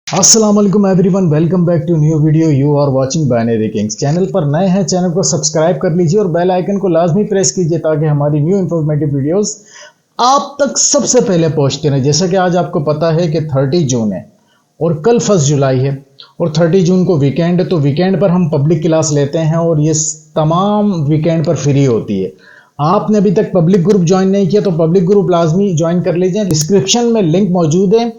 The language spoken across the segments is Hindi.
अस्सलाम वालेकुम everyone, welcome back to new video. You are watching Binary Kings. Channel पर नए हैं, चैनल को सब्सक्राइब कर लीजिए और बेल आइकन को लाजमी प्रेस कीजिए ताकि हमारी न्यू इन्फॉर्मेटिव वीडियोस आप तक सबसे पहले पहुंचते रहें। जैसा कि आज आपको पता है कि 30 जून है और कल 1 जुलाई है और 30 जून को वीकेंड है, तो वीकेंड पर हम पब्लिक क्लास लेते हैं और ये तमाम वीकेंड पर फ्री होती है। आपने अभी तक पब्लिक ग्रुप ज्वाइन नहीं किया तो पब्लिक ग्रुप लाजमी ज्वाइन कर लीजिए, डिस्क्रिप्शन में लिंक मौजूद है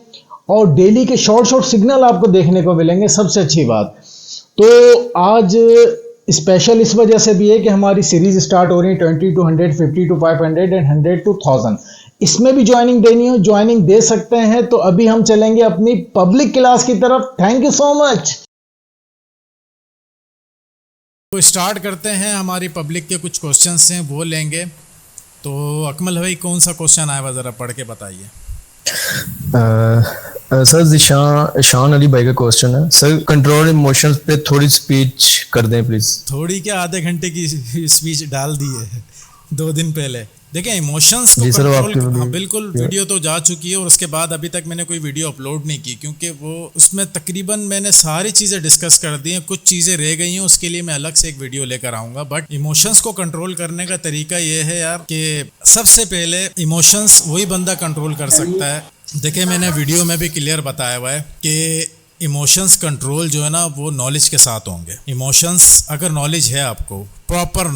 और डेली के शॉर्ट सिग्नल आपको देखने को मिलेंगे। सबसे अच्छी बात तो आज स्पेशल इस वजह से भी है कि हमारी सीरीज स्टार्ट हो रही है 20 to 100, 50 to 500 एंड 100 to 1000। इसमें भी ज्वाइनिंग देनी हो, ज्वाइनिंग दे सकते हैं। तो अभी हम चलेंगे अपनी पब्लिक क्लास की तरफ। Thank you so much. तो स्टार्ट करते हैं। हमारी पब्लिक के कुछ क्वेश्चंस हैं वो लेंगे। तो अकमल भाई कौन सा क्वेश्चन आया हुआ ज़रा पढ़ के बताइए। सर शान अली भाई का क्वेश्चन है। सर कंट्रोल इमोशंस पे थोड़ी स्पीच कर दें प्लीज। थोड़ी क्या, आधे घंटे की स्पीच डाल दी है 2 दिन पहले। देखें इमोशंस को कंट्रोल, हाँ बिल्कुल वीडियो तो जा चुकी है और उसके बाद अभी तक मैंने कोई वीडियो अपलोड नहीं की क्योंकि वो उसमें तकरीबन मैंने सारी चीज़ें डिस्कस कर दी हैं। कुछ चीज़ें रह गई हैं, उसके लिए मैं अलग से एक वीडियो लेकर आऊँगा। बट इमोशंस को कंट्रोल करने का तरीका ये है यार कि सबसे पहले इमोशंस वही बंदा कंट्रोल कर सकता है। देखिए मैंने वीडियो में भी क्लियर बताया हुआ है कि इमोशंस कंट्रोल जो है ना वो नॉलेज के साथ होंगे। इमोशंस अगर नॉलेज है आपको, प्रॉपर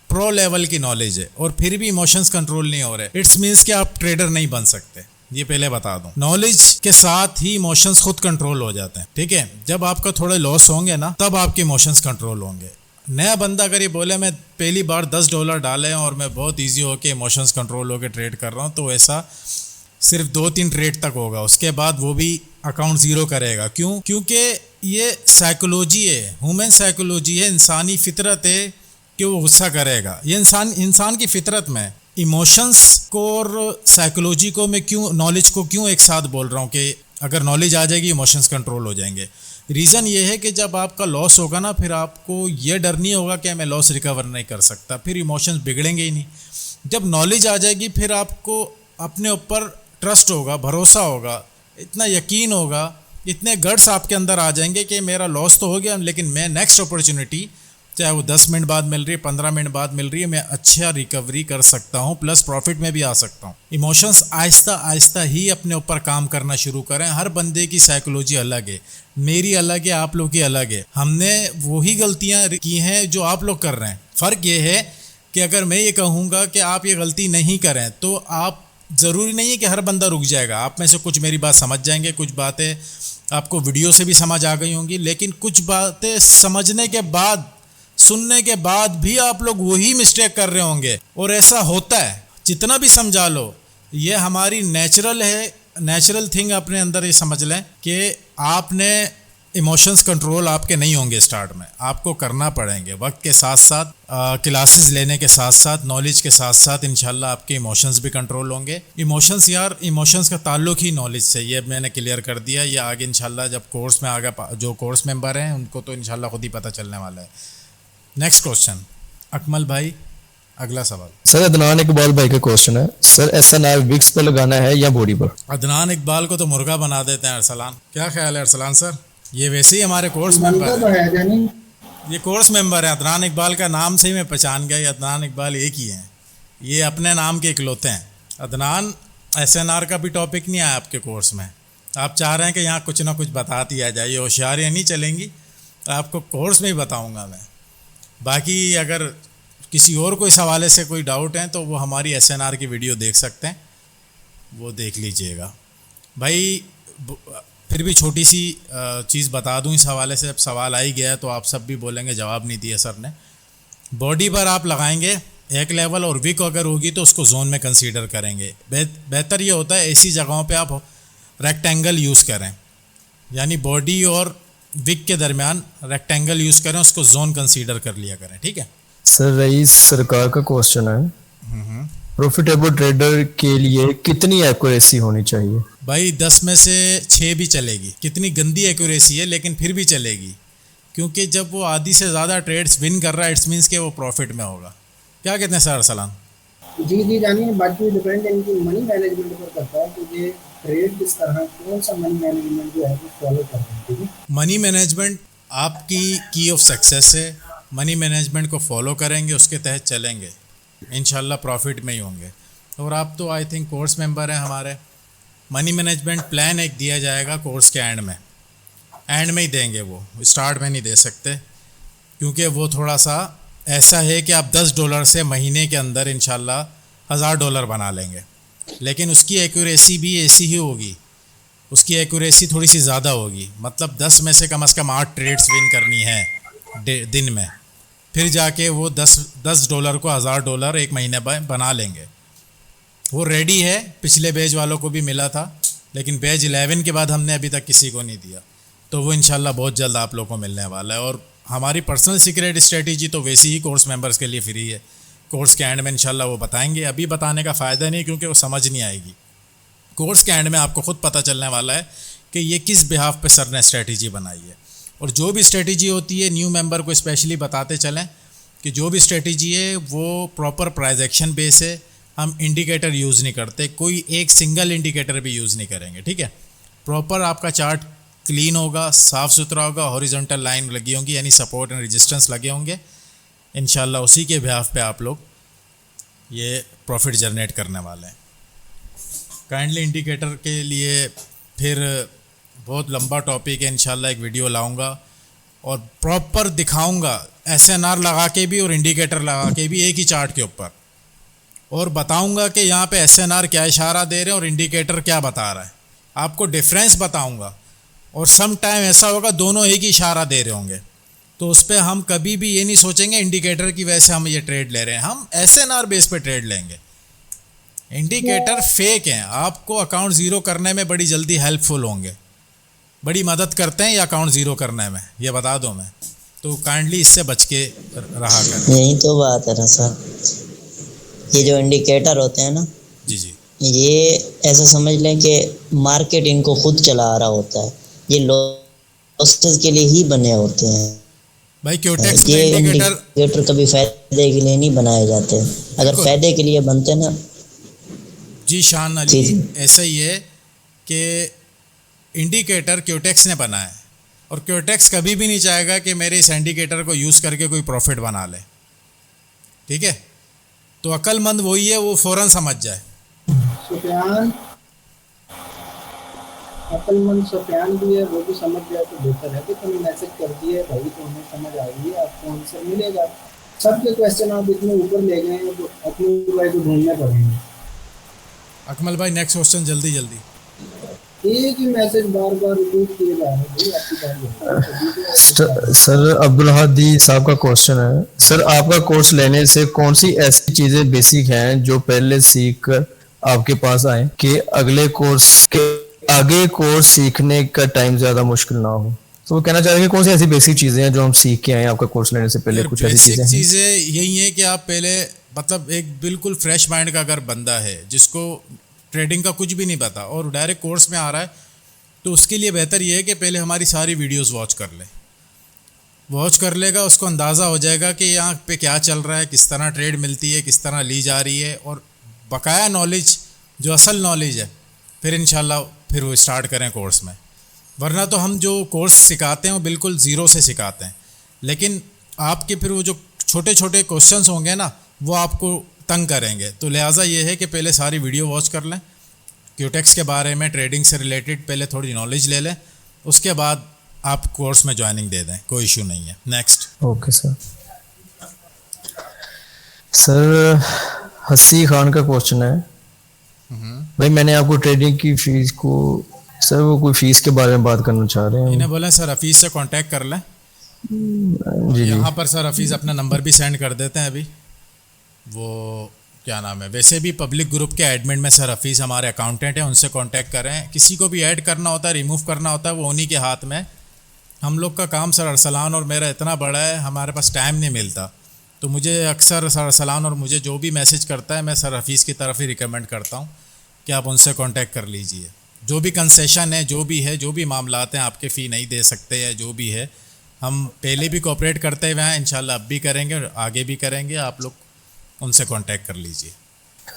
प्रो लेवल की नॉलेज है और फिर भी इमोशंस कंट्रोल नहीं हो रहे, इट्स मीन्स कि आप ट्रेडर नहीं बन सकते। ये पहले बता दूं, नॉलेज के साथ ही इमोशंस खुद कंट्रोल हो जाते हैं। ठीक है, जब आपका थोड़े लॉस होंगे ना तब आपके इमोशंस कंट्रोल होंगे। नया बंदा अगर ये बोले मैं पहली बार $10 डाले हैं और मैं बहुत ईजी होकर इमोशंस कंट्रोल होकर ट्रेड कर रहा हूँ, तो ऐसा सिर्फ 2-3 ट्रेड तक होगा। उसके बाद वो भी अकाउंट ज़ीरो करेगा। क्यों? क्योंकि ये साइकोलॉजी है, ह्यूमन साइकोलॉजी है, इंसानी फितरत है कि वो गुस्सा करेगा। ये इंसान की फितरत में इमोशंस को और साइकोलॉजी को मैं क्यों, नॉलेज को क्यों एक साथ बोल रहा हूँ कि अगर नॉलेज आ जाएगी इमोशंस कंट्रोल हो जाएंगे। रीज़न ये है कि जब आपका लॉस होगा ना फिर आपको ये डर नहीं होगा कि मैं लॉस रिकवर नहीं कर सकता, फिर इमोशंस बिगड़ेंगे ही नहीं। जब नॉलेज आ जाएगी फिर आपको अपने ऊपर ट्रस्ट होगा, भरोसा होगा, इतना यकीन होगा, इतने गट्स आपके अंदर आ जाएंगे कि मेरा लॉस तो हो गया लेकिन मैं नेक्स्ट अपॉर्चुनिटी, चाहे वो 10 मिनट बाद मिल रही है, 15 मिनट बाद मिल रही है, मैं अच्छा रिकवरी कर सकता हूँ, प्लस प्रॉफिट में भी आ सकता हूँ। इमोशंस आहिस्ता आहिस्ता ही अपने ऊपर काम करना शुरू करें। हर बंदे की साइकोलॉजी अलग है, मेरी अलग है, आप लोग की अलग है। हमने वही गलतियाँ की हैं जो आप लोग कर रहे हैं। फ़र्क ये है कि अगर मैं ये कहूँगा कि आप ये गलती नहीं करें तो आप, ज़रूरी नहीं है कि हर बंदा रुक जाएगा। आप में से कुछ मेरी बात समझ जाएंगे, कुछ बातें आपको वीडियो से भी समझ आ गई होंगी, लेकिन कुछ बातें समझने के बाद, सुनने के बाद भी आप लोग वही मिस्टेक कर रहे होंगे। और ऐसा होता है, जितना भी समझा लो, ये हमारी नेचुरल है, नेचुरल थिंग अपने अंदर ये समझ लें कि आपने इमोशंस कंट्रोल आपके नहीं होंगे स्टार्ट में, आपको करना पड़ेंगे वक्त के साथ साथ, क्लासेस लेने के साथ साथ, नॉलेज के साथ साथ इंशाल्लाह आपके इमोशंस भी कंट्रोल होंगे। इमोशंस यार, इमोशंस का ताल्लुक ही नॉलेज से, ये मैंने क्लियर कर दिया। ये आगे इंशाल्लाह जब कोर्स में आगे जो कोर्स मेंबर हैं उनको तो इंशाल्लाह खुद ही पता चलने वाला है। नेक्स्ट क्वेश्चन अकमल भाई, अगला सवाल। सर अदनान इकबाल भाई का क्वेश्चन है। सर एसएनआर विक्स पर लगाना है या बॉडी पर? अदनान इकबाल को तो मुर्गा बना देते हैं अरसलान। क्या ख्याल है अरसलान सर? ये वैसे ही हमारे कोर्स मेंबर है, ये कोर्स मेंबर है। अदनान इकबाल का नाम से ही मैं पहचान गया, अदनान इकबाल एक ही हैं, ये अपने नाम के इकलौते हैं। अदनान, एसएनआर का भी टॉपिक नहीं आया आपके कोर्स में, आप चाह रहे हैं कि यहाँ कुछ ना कुछ बता दिया जाए। ये होशियारियाँ नहीं चलेंगी, आपको कोर्स में ही बताऊँगा मैं। बाकी अगर किसी और को इस हवाले से कोई डाउट है तो वो हमारी एसएनआर की वीडियो देख सकते हैं, वो देख लीजिएगा भाई। फिर भी छोटी सी चीज़ बता दूं इस हवाले से, अब सवाल आ ही गया तो आप सब भी बोलेंगे जवाब नहीं दिया सर ने। बॉडी पर आप लगाएंगे एक लेवल और विक अगर होगी तो उसको जोन में कंसीडर करेंगे। बेहतर ये होता है ऐसी जगहों पे आप रेक्टेंगल यूज़ करें, यानी बॉडी और विक के दरमियान रेक्टेंगल यूज़ करें, उसको जोन कंसीडर कर लिया करें। ठीक है सर, रईस सरकार का क्वेश्चन है, प्रॉफिटेबल ट्रेडर के लिए कितनी एक्यूरेसी होनी चाहिए? भाई 10 में से 6 भी चलेगी। कितनी गंदी एक्यूरेसी है लेकिन फिर भी चलेगी, क्योंकि जब वो आधी से ज़्यादा ट्रेड्स विन कर रहा है इट्स मीन्स कि वो प्रॉफिट में होगा। क्या कहते हैं सर अरसलान? जी जानिए, बाकी डिपेंड इनकी मनी मैनेजमेंट पर करता है कि ये ट्रेड किस तरह, कौन सा मनी मैनेजमेंट जो है वो फॉलो करते हैं, ठीक है। मनी मैनेजमेंट आपकी की ऑफ सक्सेस है। मनी मैनेजमेंट को फॉलो करेंगे, उसके तहत चलेंगे, इंशाल्लाह प्रॉफिट में ही होंगे। और आप तो आई थिंक कोर्स मेंबर हैं हमारे। मनी मैनेजमेंट प्लान एक दिया जाएगा कोर्स के एंड में ही देंगे, वो स्टार्ट में नहीं दे सकते, क्योंकि वो थोड़ा सा ऐसा है कि आप $10 से महीने के अंदर इंशाल्लाह $1000 बना लेंगे, लेकिन उसकी एक्यूरेसी भी ऐसी ही होगी, उसकी एक्यूरेसी थोड़ी सी ज़्यादा होगी। मतलब 10 में से कम 8 ट्रेड्स विन करनी है दिन में, फिर जाके वो $10 को $1000 एक महीने में बना लेंगे। वो रेडी है, पिछले बैच वालों को भी मिला था, लेकिन बैच 11 के बाद हमने अभी तक किसी को नहीं दिया, तो वो इंशाल्लाह बहुत जल्द आप लोगों को मिलने वाला है। और हमारी पर्सनल सीक्रेट स्ट्रेटजी तो वैसे ही कोर्स मेंबर्स के लिए फ्री है, कोर्स के एंड में इंशाल्लाह वो बताएंगे। अभी बताने का फ़ायदा नहीं, क्योंकि वो समझ नहीं आएगी। कोर्स के एंड में आपको खुद पता चलने वाला है कि ये किस बिहाफ पे सर ने स्ट्रेटजी बनाई है। और जो भी स्ट्रेटजी होती है, न्यू मेंबर को स्पेशली बताते चलें कि जो भी स्ट्रेटजी है वो प्रॉपर प्राइस एक्शन बेस है। हम इंडिकेटर यूज़ नहीं करते, कोई एक सिंगल इंडिकेटर भी यूज़ नहीं करेंगे, ठीक है। प्रॉपर आपका चार्ट क्लीन होगा, साफ़ सुथरा होगा, हॉरिजॉन्टल लाइन लगी होंगी, यानी सपोर्ट एंड रेजिस्टेंस लगे होंगे। इंशाल्लाह उसी के बिहाफ पे आप लोग ये प्रॉफिट जनरेट करने वाले हैं। काइंडली इंडिकेटर के लिए फिर बहुत लंबा टॉपिक है, इंशाल्लाह एक वीडियो लाऊंगा और प्रॉपर दिखाऊंगा, SNR लगा के भी और इंडिकेटर लगा के भी एक ही चार्ट के ऊपर, और बताऊंगा कि यहाँ पे SNR क्या इशारा दे रहे हैं और इंडिकेटर क्या बता रहा है। आपको डिफरेंस बताऊंगा। और सम टाइम ऐसा होगा दोनों एक ही इशारा दे रहे होंगे, तो उस पर हम कभी भी ये नहीं सोचेंगे इंडिकेटर की वजह से हम ये ट्रेड ले रहे हैं, हम SNR बेस पे ट्रेड लेंगे। इंडिकेटर फेक हैं, आपको अकाउंट ज़ीरो करने में बड़ी जल्दी हेल्पफुल होंगे, बड़ी मदद करते हैं ये अकाउंट ज़ीरो करने में, ये बता दो मैं। तो काइंडली इससे बच के रहा करें। यही तो बात है ना सर, ये जो इंडिकेटर होते हैं ना, जी ये ऐसा समझ लें कि मार्केट इनको खुद चला रहा होता है, ये लॉसेस के लिए ही बने होते हैं भाई। क्योटेक्स ये में इंडिकेटर कभी फायदे के लिए नहीं बनाए जाते। अगर फायदे के लिए बनते ना, जी शान अली, ऐसा ही है कि इंडिकेटर क्योटेक्स ने बनाया है, और क्योटेक्स कभी भी नहीं चाहेगा कि मेरे इस इंडिकेटर को यूज़ करके कोई प्रॉफिट बना ले, ठीक है। तो अक्लमंद वही है, वो फ़ौरन समझ जाए। सुफियान अक्लमंद सुफियान भी है, वो भी समझ जाए तो बेहतर है। कि तुमने मैसेज कर दिए भाई, तो हमें समझ आ गई है, आपको आंसर मिलेगा। सबके क्वेश्चन आप इतने ऊपर ले गए हैं तो अपने भाई को ढूंढने पड़ेंगे। अकमल भाई नेक्स्ट क्वेश्चन जल्दी। एक ही मैसेज बार बार रिपीट किए जा रहे हैं, आपकी बात सर अब्दुल हादी साहब का क्वेश्चन है, सर आपका कोर्स लेने से कौन सी ऐसी चीजें बेसिक हैं जो पहले सीख कर आपके पास आए कि आगे कोर्स सीखने का टाइम ज्यादा मुश्किल ना हो। तो वो कहना चाह रहे हैं कि कौन सी ऐसी बेसिक चीजें हैं जो हम सीख के आए आपका कोर्स लेने से पहले। कुछ ऐसी चीजें यही है कि आप पहले, मतलब एक बिल्कुल फ्रेश माइंड का अगर बंदा है जिसको ट्रेडिंग का कुछ भी नहीं पता और डायरेक्ट कोर्स में आ रहा है, तो उसके लिए बेहतर ये है कि पहले हमारी सारी वीडियोस वॉच कर लेगा, उसको अंदाज़ा हो जाएगा कि यहाँ पे क्या चल रहा है, किस तरह ट्रेड मिलती है, किस तरह ली जा रही है, और बकाया नॉलेज जो असल नॉलेज है, फिर इंशाल्लाह फिर वो स्टार्ट करें कोर्स में। वरना तो हम जो कोर्स सिखाते हैं वो बिल्कुल ज़ीरो से सिखाते हैं, लेकिन आपके फिर वो जो छोटे छोटे क्वेश्चंस होंगे ना, वो आपको तंग करेंगे। तो लिहाजा ये है कि पहले सारी वीडियो वॉच कर लें, क्यूटेक्स के बारे में, ट्रेडिंग से रिलेटेड पहले थोड़ी नॉलेज ले लें, उसके बाद आप कोर्स में ज्वाइनिंग दे दें, कोई इशू नहीं है। नेक्स्ट। ओके सर हसी खान का क्वेश्चन है, भाई मैंने आपको ट्रेडिंग की फीस को, सर वो कोई फीस के बारे में बात करना चाह रहे हैं। इन्हें बोलें सर हफीज़ से कांटेक्ट कर लें। जी यहाँ पर सर हफीज़ अपना नंबर भी सेंड कर देते हैं अभी। वो क्या नाम है, वैसे भी पब्लिक ग्रुप के एडमिन में सर हफीज़ हमारे अकाउंटेंट हैं, उनसे कांटेक्ट करें। किसी को भी ऐड करना होता है, रिमूव करना होता है, वो उन्हीं के हाथ में। हम लोग का काम सर अरसलान और मेरा इतना बड़ा है, हमारे पास टाइम नहीं मिलता, तो मुझे अक्सर सर अरसलान और मुझे जो भी मैसेज करता है, मैं सर हफीज़ की तरफ ही रिकमेंड करता हूँ कि आप उनसे कांटेक्ट कर लीजिए। जो भी कंसेशन है, जो भी है, जो भी मामलात हैं, आपके फ़ी नहीं दे सकते या जो भी है, हम पहले भी कोऑपरेट करते हुए हैं, इंशाल्लाह अब भी करेंगे और आगे भी करेंगे। आप लोग उनसे कांटेक्ट कर लीजिए।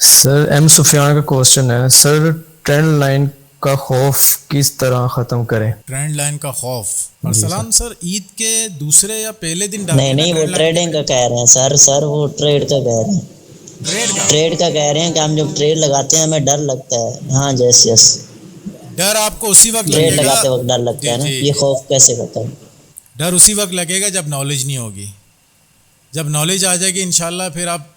सर एम सुफियान का क्वेश्चन है, सर ट्रेंड लाइन का खौफ किस तरह खत्म करें? ट्रेंड लाइन का खौफ। और सलाम सर, ईद के दूसरे या पहले दिन नहीं नहीं, वो ट्रेडिंग का कह रहे हैं सर वो ट्रेड का कह रहे हैं। ट्रेड का कह रहे हैं कि हम जब ट्रेड लगाते हैं हमें डर लगता है। हाँ यस, डर आपको उसी वक्त ट्रेड लगेगा, लगाते वक्त डर लगता है ना। ये खौफ कैसे खत्म? डर उसी वक्त लगेगा जब नॉलेज नहीं होगी। जब नॉलेज आ जाएगी इंशाल्लाह, फिर आप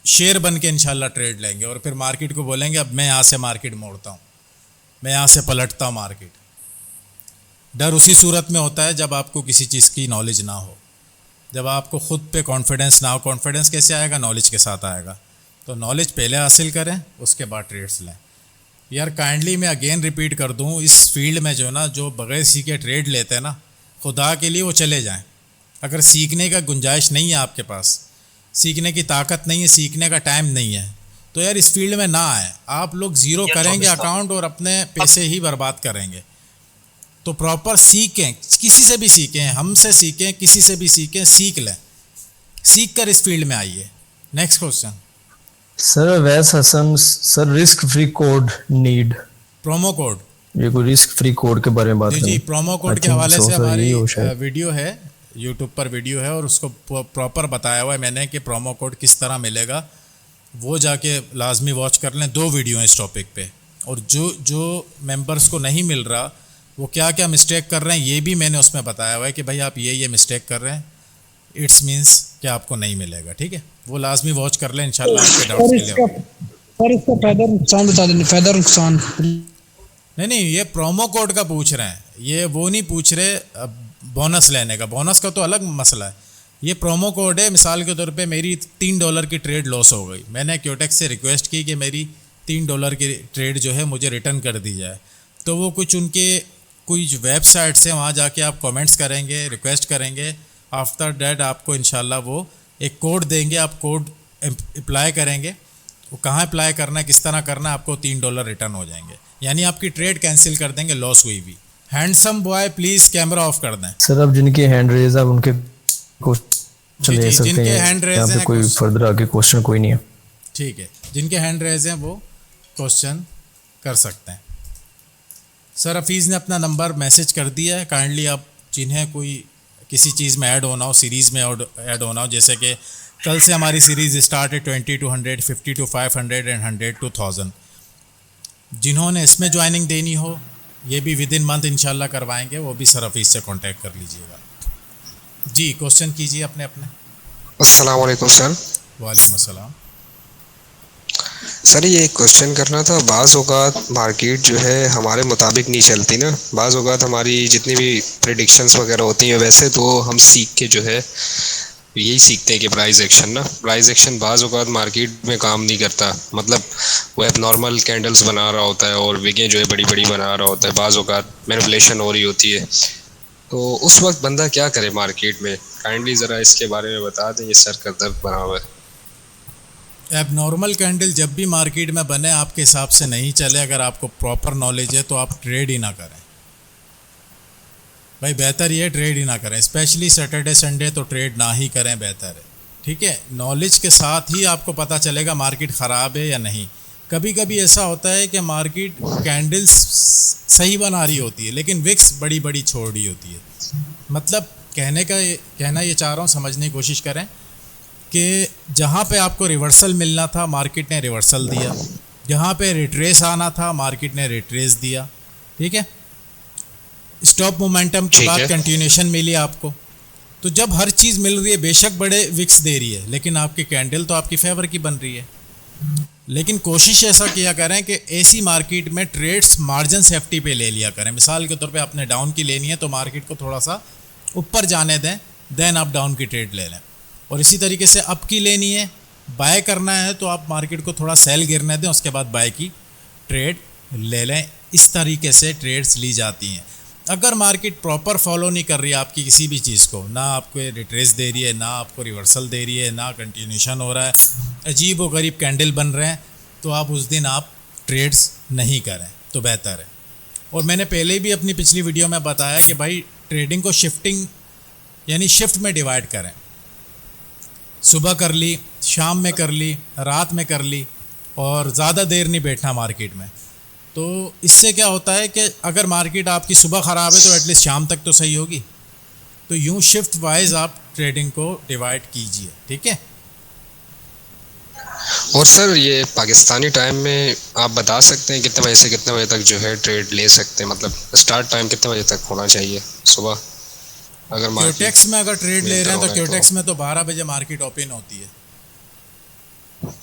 शेयर बन के इंशाल्लाह ट्रेड लेंगे और फिर मार्केट को बोलेंगे अब मैं यहाँ से मार्केट मोड़ता हूँ, मैं यहाँ से पलटता हूँ मार्केट। डर उसी सूरत में होता है जब आपको किसी चीज़ की नॉलेज ना हो, जब आपको ख़ुद पे कॉन्फिडेंस ना हो। कॉन्फिडेंस कैसे आएगा? नॉलेज के साथ आएगा। तो नॉलेज पहले हासिल करें, उसके बाद ट्रेड्स लें। यार काइंडली मैं अगेन रिपीट कर दूँ, इस फील्ड में जो है ना, जो बगैर सीखे ट्रेड लेते हैं ना, खुदा के लिए वो चले जाएं। अगर सीखने का गुंजाइश नहीं है आपके पास, सीखने की ताकत नहीं है, सीखने का टाइम नहीं है, तो यार इस फील्ड में ना आए। आप लोग ज़ीरो करेंगे अकाउंट और अपने पैसे ही बर्बाद करेंगे। तो प्रॉपर सीखें, किसी से भी सीखें, हमसे सीखें, किसी से भी सीखें, सीख लें, सीख कर इस फील्ड में आइए। Next question sir, Awais Hasan sir, risk free code need, promo code. ये कोई रिस्क फ्री कोड के बारे में बात जी, प्रोमो कोड के हवाले से हमारी वीडियो है, यूट्यूब पर वीडियो है और उसको प्रॉपर बताया हुआ है मैंने कि प्रोमो कोड किस तरह मिलेगा। वो जाके लाजमी वॉच कर लें। 2 वीडियो हैं इस टॉपिक पे। और जो मेंबर्स को नहीं मिल रहा वो क्या क्या मिस्टेक कर रहे हैं ये भी मैंने उसमें बताया हुआ है कि भाई आप ये मिस्टेक कर रहे हैं, इट्स मीन्स कि आपको नहीं मिलेगा। ठीक है, वो लाजमी वॉच कर लें इंशाल्लाह आपके डाउट्स क्लियर हो। और इसका फायदा नुकसान बता दें, फायदा नुकसान। नहीं, ये प्रोमो कोड का पूछ रहे हैं, ये वो नहीं पूछ रहे बोनस लेने का। बोनस का तो अलग मसला है, ये प्रोमो कोड है। मिसाल के तौर पे मेरी $3 की ट्रेड लॉस हो गई, मैंने क्योटेक्स से रिक्वेस्ट की कि मेरी $3 की ट्रेड जो है मुझे रिटर्न कर दी जाए। तो वो कुछ वेबसाइट्स हैं, वहाँ जाके आप कमेंट्स करेंगे, रिक्वेस्ट करेंगे। आफ्टर डैट आपको इंशाल्लाह वो एक कोड देंगे, आप कोड अप्लाई करेंगे। वो कहाँ अप्लाई करना है, किस तरह करना है, आपको $3 रिटर्न हो जाएंगे, यानी आपकी ट्रेड कैंसिल कर देंगे, लॉस हुई भी। Handsome boy please camera off कर दें। सर, अब जिनके हैंड रेज है उनके क्वेश्चन ले सकते हैं, यहाँ पे कोई फर्दर आगे क्वेश्चन कोई नहीं है। ठीक है, जिनके हैंड रेज हैं वो क्वेश्चन कर सकते हैं। सर हफीज़ ने अपना नंबर मैसेज कर दिया है। काइंडली आप जिन्हें कोई किसी चीज़ में ऐड होना हो, सीरीज़ में ऐड होना हो, जैसे कि कल से हमारी सीरीज़ स्टार्ट है 20 to 100, 50 to 500 एंड 100 to 1000। जिन्होंने इसमें ज्वाइनिंग देनी हो ये भी विद इन मंथ इंशाल्लाह करवाएंगे, वो भी सर हफीज़ से कांटेक्ट कर लीजिएगा। जी क्वेश्चन कीजिए अपने। अस्सलाम वालेकुम सर। वालेकुम अस्सलाम। सर ये क्वेश्चन करना था, बाज़ औक़ात मार्केट जो है हमारे मुताबिक नहीं चलती ना। बाज़ औक़ात हमारी जितनी भी प्रेडिक्शंस वगैरह होती हैं, वैसे तो हम सीख के जो है यही सीखते हैं कि प्राइस एक्शन बाज़ औक़ात मार्केट में काम नहीं करता। मतलब वो एबनॉर्मल कैंडल्स बना रहा होता है और विगें जो है बड़ी बड़ी बना रहा होता है, बाज़ औक़ात मैनिपुलेशन हो रही होती है। तो उस वक्त बंदा क्या करे मार्केट में? काइंडली ज़रा इसके बारे में बता दें, ये सर का दर्द बना हुआ है। एबनॉर्मल कैंडल जब भी मार्केट में बने आपके हिसाब से नहीं चले, अगर आपको प्रॉपर नॉलेज है तो आप ट्रेड ही ना करें भाई, बेहतर ये ट्रेड ही ना करें। स्पेशली सैटरडे संडे तो ट्रेड ना ही करें, बेहतर है। ठीक है, नॉलेज के साथ ही आपको पता चलेगा मार्केट ख़राब है या नहीं। कभी कभी ऐसा होता है कि मार्केट कैंडल्स सही बना रही होती है लेकिन विक्स बड़ी बड़ी छोड़ रही होती है। मतलब कहना ये चाह रहा हूँ, समझने की कोशिश करें कि जहाँ पे आपको रिवर्सल मिलना था मार्केट ने रिवर्सल दिया, जहाँ पे रिट्रेस आना था मार्केट ने रिट्रेस दिया। ठीक है, स्टॉप मोमेंटम के बाद कंटिन्यूएशन मिली आपको। तो जब हर चीज़ मिल रही है, बेशक बड़े विक्स दे रही है लेकिन आपकी कैंडल तो आपकी फेवर की बन रही है। लेकिन कोशिश ऐसा किया करें कि ऐसी मार्केट में ट्रेड्स मार्जिन सेफ्टी पे ले लिया करें। मिसाल के तौर पे आपने डाउन की लेनी है तो मार्केट को थोड़ा सा ऊपर जाने दें, देन आप डाउन की ट्रेड ले लें। और इसी तरीके से अप की लेनी है, बाय करना है तो आप मार्केट को थोड़ा सेल गिरने दें, उसके बाद बाय की ट्रेड ले लें। इस तरीके से ट्रेड्स ली जाती हैं। अगर मार्केट प्रॉपर फॉलो नहीं कर रही है आपकी किसी भी चीज़ को, ना आपको रिट्रेस दे रही है, ना आपको रिवर्सल दे रही है, ना कंटिन्यूशन हो रहा है, अजीब व गरीब कैंडल बन रहे हैं, तो आप उस दिन आप ट्रेड्स नहीं करें तो बेहतर है। और मैंने पहले भी अपनी पिछली वीडियो में बताया कि भाई ट्रेडिंग को शिफ्टिंग यानी शिफ्ट में डिवाइड करें। सुबह कर ली, शाम में कर ली, रात में कर ली, और ज़्यादा देर नहीं बैठना मार्केट में। तो इससे क्या होता है कि अगर मार्केट आपकी सुबह ख़राब है तो एटलीस्ट शाम तक तो सही होगी। तो यूँ शिफ्ट वाइज आप ट्रेडिंग को डिवाइड कीजिए, ठीक है। और सर ये पाकिस्तानी टाइम में आप बता सकते हैं कितने बजे से कितने बजे तक जो है ट्रेड ले सकते हैं, मतलब स्टार्ट टाइम कितने बजे तक होना चाहिए सुबह? अगर क्योटेक्स में अगर ट्रेड ले रहे हैं तो क्योटेक्स में तो 12 बजे मार्केट ओपन होती है,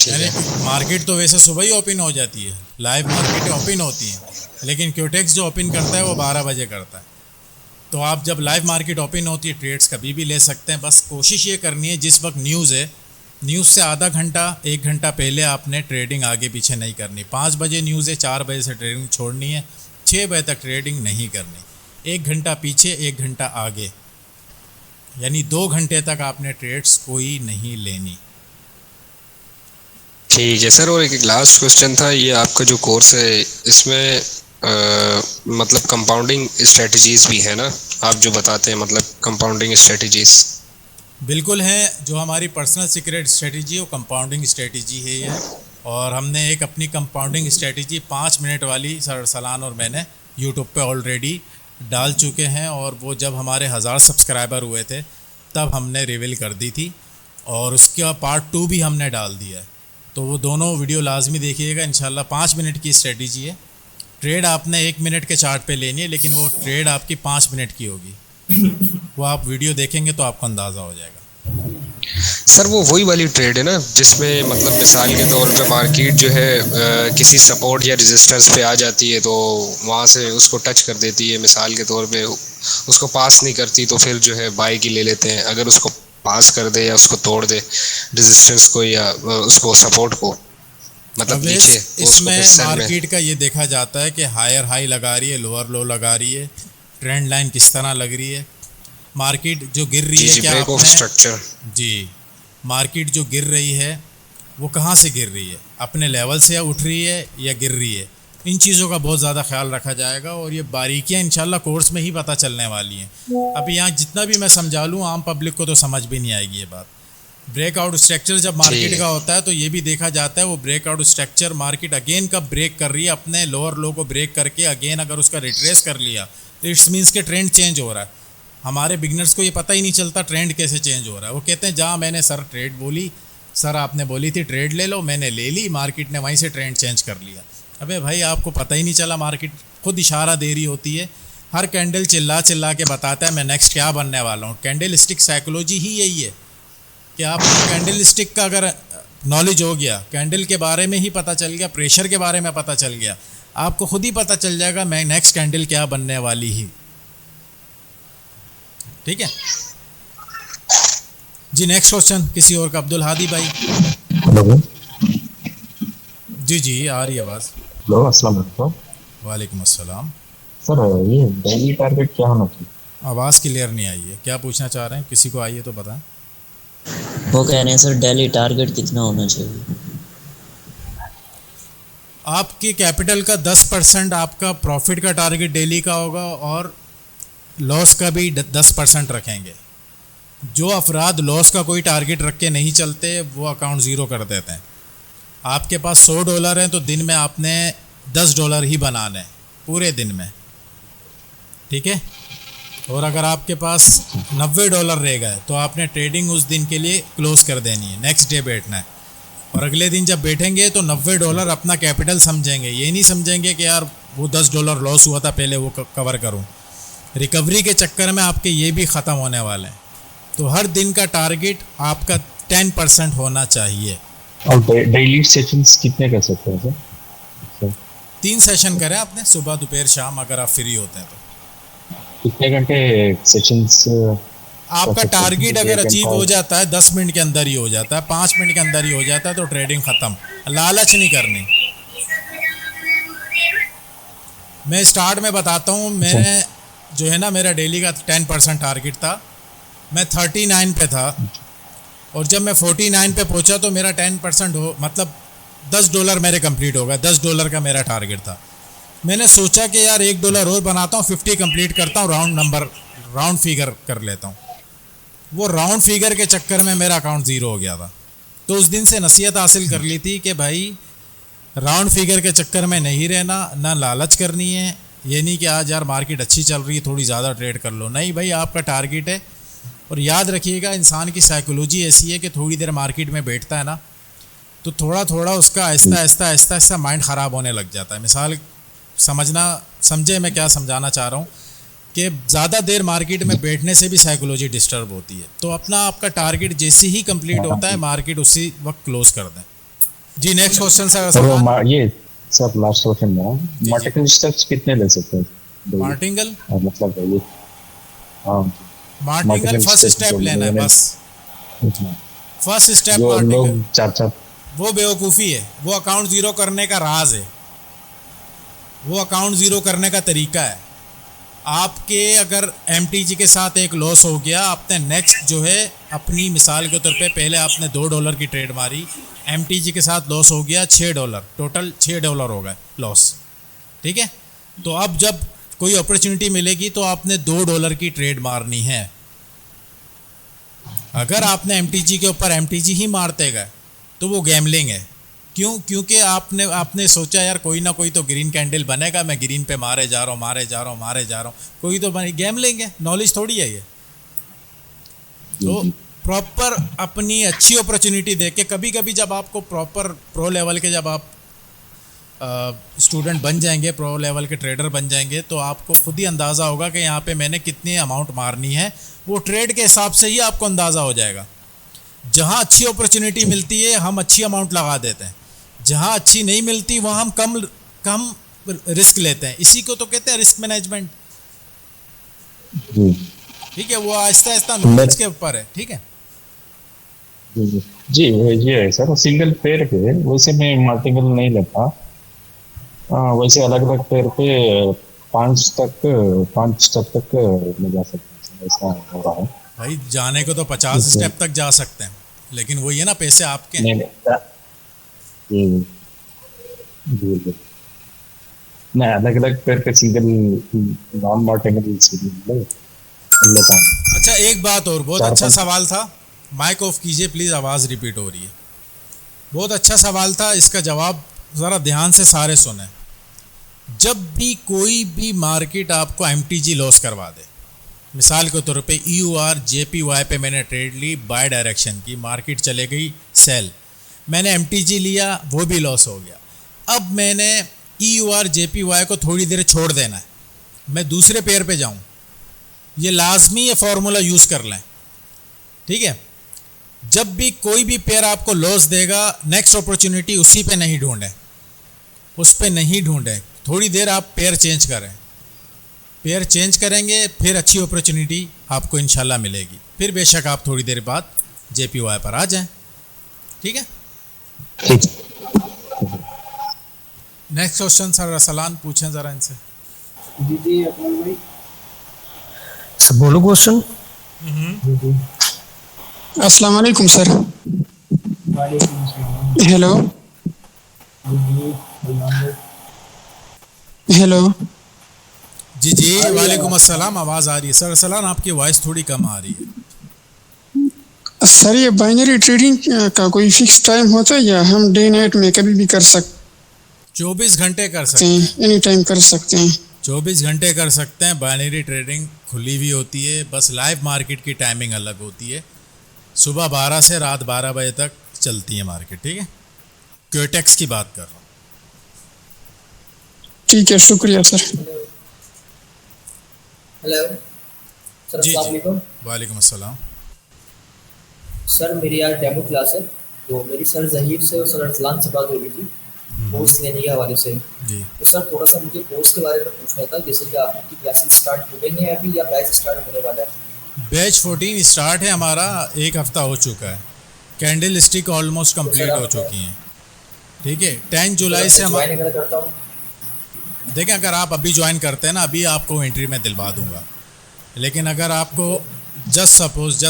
यानी मार्केट तो वैसे सुबह ही ओपन हो जाती है, लाइव मार्केट ओपन होती हैं, लेकिन क्योटेक्स जो ओपन करता है वो 12 बजे करता है। तो आप जब लाइव मार्केट ओपन होती है ट्रेड्स कभी भी ले सकते हैं। बस कोशिश ये करनी है जिस वक्त न्यूज़ है, न्यूज़ से आधा घंटा 1 घंटा पहले आपने ट्रेडिंग आगे पीछे नहीं करनी। 5 बजे न्यूज़ है, 4 बजे से ट्रेडिंग छोड़नी है, 6 बजे तक ट्रेडिंग नहीं करनी। 1 घंटा पीछे 1 घंटा आगे, यानी 2 घंटे तक आपने ट्रेड्स कोई नहीं लेनी। ठीक है सर। और एक लास्ट क्वेश्चन था, ये आपका जो कोर्स है इसमें मतलब कंपाउंडिंग स्ट्रेटजीज भी है ना, आप जो बताते हैं, मतलब कंपाउंडिंग स्ट्रेटजीज? बिल्कुल है। जो हमारी पर्सनल सीक्रेट स्ट्रेटजी है वो कंपाउंडिंग स्ट्रेटजी है ये, और हमने एक अपनी कंपाउंडिंग स्ट्रेटजी 5 मिनट वाली सर सलान और मैंने यूट्यूब पे ऑलरेडी डाल चुके हैं, और वो जब हमारे 1000 सब्सक्राइबर हुए थे तब हमने रिवील कर दी थी, और उसका पार्ट 2 भी हमने डाल दिया है। तो वो दोनों वीडियो लाजमी देखिएगा इंशाल्लाह। 5 मिनट की स्ट्रेटजी है, ट्रेड आपने 1 मिनट के चार्ट पे लेनी है, लेकिन वो ट्रेड आपकी 5 मिनट की होगी। वो आप वीडियो देखेंगे तो आपको अंदाज़ा हो जाएगा। सर वो वही वाली ट्रेड है ना जिसमें मतलब मिसाल के तौर पे मार्केट जो है किसी सपोर्ट या रेजिस्टेंस पे आ जाती है तो वहाँ से उसको टच कर देती है, मिसाल के तौर पे उसको पास नहीं करती तो फिर जो है बाई की ले लेते हैं। अगर उसको पास कर दे या उसको तोड़ दे रेजिस्टेंस को या उसको सपोर्ट को, मतलब नीचे, इसमें मार्केट का ये देखा जाता है कि हायर हाई लगा रही है, लोअर लो लगा रही है, ट्रेंड लाइन किस तरह लग रही है, मार्केट जो गिर रही है क्या ब्रेक ऑफ स्ट्रक्चर, जी मार्केट जो गिर रही है वो कहाँ से गिर रही है, अपने लेवल से उठ रही है या गिर रही है। इन चीज़ों का बहुत ज़्यादा ख्याल रखा जाएगा, और ये बारीकियाँ इंशाल्लाह कोर्स में ही पता चलने वाली हैं। अभी यहाँ जितना भी मैं समझा लूँ आम पब्लिक को तो समझ भी नहीं आएगी ये बात। ब्रेकआउट स्ट्रक्चर जब मार्केट का होता है तो ये भी देखा जाता है वो ब्रेकआउट स्ट्रक्चर मार्केट अगेन कब ब्रेक कर रही है, अपने लोअर लो को ब्रेक करके अगेन अगर उसका रिट्रेस कर लिया तो इट्स मीन्स के ट्रेंड चेंज हो रहा है। हमारे बिगनर्स को ये पता ही नहीं चलता ट्रेंड कैसे चेंज हो रहा है। वो कहते हैं जहाँ मैंने सर ट्रेड बोली, सर आपने बोली थी ट्रेड ले लो, मैंने ले ली, मार्केट ने वहीं से ट्रेंड चेंज कर लिया। अबे भाई आपको पता ही नहीं चला, मार्केट खुद इशारा दे रही होती है। हर कैंडल चिल्ला चिल्ला के बताता है मैं नेक्स्ट क्या बनने वाला हूँ। कैंडल स्टिक साइकोलॉजी ही यही है कि आपको कैंडल स्टिक का अगर नॉलेज हो गया, कैंडल के बारे में ही पता चल गया, प्रेशर के बारे में पता चल गया, आपको खुद ही पता चल जाएगा मैं नेक्स्ट कैंडल क्या बनने वाली ही। ठीक है जी। नेक्स्ट क्वेश्चन किसी और का, अब्दुल हादी भाई। हेलो जी जी आ रही है आवाज़। हेलो अस्सलाम वालेकुम। वालेकुम अस्सलाम। सर ये डेली टारगेट क्या होना चाहिए? आवाज़ क्लियर नहीं आई है, क्या पूछना चाह रहे हैं, किसी को आई है तो बताएं। वो कह रहे हैं सर डेली टारगेट कितना होना चाहिए? आपकी कैपिटल का 10% आपका प्रॉफिट का टारगेट डेली का होगा, और लॉस का भी 10% रखेंगे। जो अफराद लॉस का कोई टारगेट रख के नहीं चलते वो अकाउंट ज़ीरो कर देते हैं। आपके पास $100 हैं तो दिन में आपने $10 ही बनाने पूरे दिन में, ठीक है। और अगर आपके पास $90 रह गए तो आपने ट्रेडिंग उस दिन के लिए क्लोज कर देनी है, नेक्स्ट डे बैठना है। और अगले दिन जब बैठेंगे तो $90 अपना कैपिटल समझेंगे, ये नहीं समझेंगे कि यार वो $10 लॉस हुआ था पहले वो कवर करूं। रिकवरी के चक्कर में आपके ये भी ख़त्म होने वाले हैं। तो हर दिन का टारगेट आपका 10% होना चाहिए। और डेली सेशंस कितने कर सकते हैं सर? 3 सेशन करें आपने, सुबह दोपहर शाम, अगर आप फ्री होते हैं तो। कितने घंटे सेशंस? आपका टारगेट अगर अचीव हो जाता है 10 मिनट के अंदर ही हो जाता है, 5 मिनट के अंदर ही हो जाता है तो ट्रेडिंग ख़त्म। लालच नहीं करनी। मैं स्टार्ट में बताता हूँ, मैंने जो है ना मेरा डेली का 10% टारगेट था। मैं 39 पे था, और जब मैं 49 पे पहुंचा तो मेरा 10% हो मतलब $10 मेरे कंप्लीट हो गए। $10 का मेरा टारगेट था। मैंने सोचा कि यार $1 और बनाता हूँ, 50 कंप्लीट करता हूँ, राउंड फिगर कर लेता हूँ। वो राउंड फिगर के चक्कर में मेरा अकाउंट ज़ीरो हो गया था। तो उस दिन से नसीहत हासिल कर ली थी कि भाई राउंड फिगर के चक्कर में नहीं रहना, ना लालच करनी है। ये नहीं कि आज यार मार्केट अच्छी चल रही है थोड़ी ज़्यादा ट्रेड कर लो, नहीं भाई, आपका टारगेट है। और याद रखिएगा इंसान की साइकोलॉजी ऐसी है कि थोड़ी देर मार्केट में बैठता है ना तो थोड़ा थोड़ा उसका आहिस्ता माइंड ख़राब होने लग जाता है। मिसाल समझे मैं क्या समझाना चाह रहा हूँ कि ज़्यादा देर मार्केट में बैठने से भी साइकोलॉजी डिस्टर्ब होती है। तो आपका टारगेट जैसे ही कंप्लीट होता है मार्केट उसी वक्त क्लोज कर दें। जी नेक्स्ट क्वेश्चन सर। ये सर लास्ट क्वेश्चन में मार्टिकल स्टेप्स कितने ले सकते हैं? मार्टिंगल मतलब ये हाँ मार्टिंगल फर्स्ट स्टेप लेना है बस, फर्स्ट स्टेप जो लोग मार्टिंगल। चार वो बेवकूफ़ी है, वो अकाउंट ज़ीरो करने का राज है, वो अकाउंट ज़ीरो करने का तरीका है। आपके अगर MTG के साथ एक लॉस हो गया, आपने नेक्स्ट जो है अपनी मिसाल के तौर पे पहले आपने $2 की ट्रेड मारी, MTG के साथ लॉस हो गया $6, टोटल $6 हो गए लॉस, ठीक है। तो अब जब कोई अपॉर्चुनिटी मिलेगी तो आपने $2 की ट्रेड मारनी है। अगर आपने MTG के ऊपर MTG ही मारते गए तो वो गैमलिंग है। क्यों? क्योंकि आपने सोचा यार कोई ना कोई तो ग्रीन कैंडल बनेगा, मैं ग्रीन पे मारे जा रहा हूँ, कोई तो बने, गैमलिंग है, नॉलेज थोड़ी है ये। तो प्रॉपर अपनी अच्छी अपॉर्चुनिटी देख के, कभी कभी जब आपको प्रॉपर प्रो लेवल के जब आप स्टूडेंट बन जाएंगे, प्रो लेवल के ट्रेडर बन जाएंगे, तो आपको खुद ही अंदाज़ा होगा कि यहाँ पे मैंने कितनी अमाउंट मारनी है। वो ट्रेड के हिसाब से ही आपको अंदाज़ा हो जाएगा। जहाँ अच्छी अपॉर्चुनिटी मिलती है हम अच्छी अमाउंट लगा देते हैं, जहाँ अच्छी नहीं मिलती वहाँ हम कम रिस्क लेते हैं। इसी को तो कहते हैं रिस्क मैनेजमेंट, ठीक है। वो आहिस्ता नॉलेज के ऊपर है, ठीक है जी। ये है सर सिंगल पेयर पे वैसे मैं मार्टिंगल नहीं लेता, वैसे अलग अलग पेयर पे 5 स्टेप तक ले जा सकते हैं, ऐसा हो रहा है भाई। जाने को तो 50 स्टेप तक जा सकते हैं, लेकिन वही है ना, पैसे आपके नहीं अलग अलग पेयर पे सिंगल नॉन मार्टिंगल लेता हूँ। अच्छा एक बात और, बहुत अच्छा सवाल था, माइक ऑफ कीजिए प्लीज़, आवाज़ रिपीट हो रही है। बहुत अच्छा सवाल था, इसका जवाब ज़रा ध्यान से सारे सुने। जब भी कोई भी मार्केट आपको MTG लॉस करवा दे, मिसाल के तौर पे EUR JPY पे मैंने ट्रेड ली बाय डायरेक्शन की, मार्केट चले गई सेल, मैंने MTG लिया, वो भी लॉस हो गया। अब मैंने EUR JPY को थोड़ी देर छोड़ देना है, मैं दूसरे पेयर पे जाऊं, ये लाजमी ये फार्मूला यूज़ कर लें, ठीक है। जब भी कोई भी पेयर आपको लॉस देगा, नेक्स्ट अपॉर्चुनिटी उसी पे नहीं ढूंढें, उस पे नहीं ढूंढें, थोड़ी देर आप पेयर चेंज करें, पेयर चेंज करेंगे फिर अच्छी अपॉर्चुनिटी आपको इंशाल्लाह मिलेगी। फिर बेशक आप थोड़ी देर बाद JPY पर आ जाएं, ठीक है। नेक्स्ट क्वेश्चन सर रसलान पूछें ज़रा इनसे। जी अकमल भाई सर बोलो क्वेश्चन। अस्सलाम वालेकुम सर। वालेकुम अस्सलाम। हेलो हेलो जी वालेकुम अस्सलाम, आवाज़ आ रही है सर। रसलान आपकी वॉइस थोड़ी कम आ रही है सर। ये बाइनरी ट्रेडिंग का कोई फिक्स टाइम होता है या हम डे नाइट में कभी भी कर सकते 24 घंटे कर सकते हैं, एनी टाइम कर सकते हैं? 24 घंटे कर सकते हैं। बाइनरी ट्रेडिंग खुली हुई होती है, बस लाइव मार्केट की टाइमिंग अलग होती है, सुबह 12 से रात 12 बजे तक चलती है मार्केट, ठीक है। क्यूटेक्स की बात कर रहा हूँ। ठीक है, शुक्रिया सर। हेलो सर, जी अस्सलाम वालेकुम। वालेकुम अस्सलाम। सर मेरी आज डेमो क्लास है, तो मेरी सर जहीर से और सर अरसलान से बात हो गई थी कोर्स लेने के हवाले से। जी तो सर थोड़ा सा मुझे कोर्स के बारे में पूछना था, जैसे कि आपकी क्लासेस स्टार्ट हो गई हैं अभी या बैच स्टार्ट होने वाला है? बैच 14 स्टार्ट है हमारा, 1 हफ्ता हो चुका है, कैंडल स्टिक ऑलमोस्ट कंप्लीट हो चुकी हैं, ठीक है। 10 जुलाई से हम करता हूँ। देखें, अगर आप अभी ज्वाइन करते हैं ना, अभी आपको एंट्री में दिलवा दूंगा, लेकिन अगर आपको जस्ट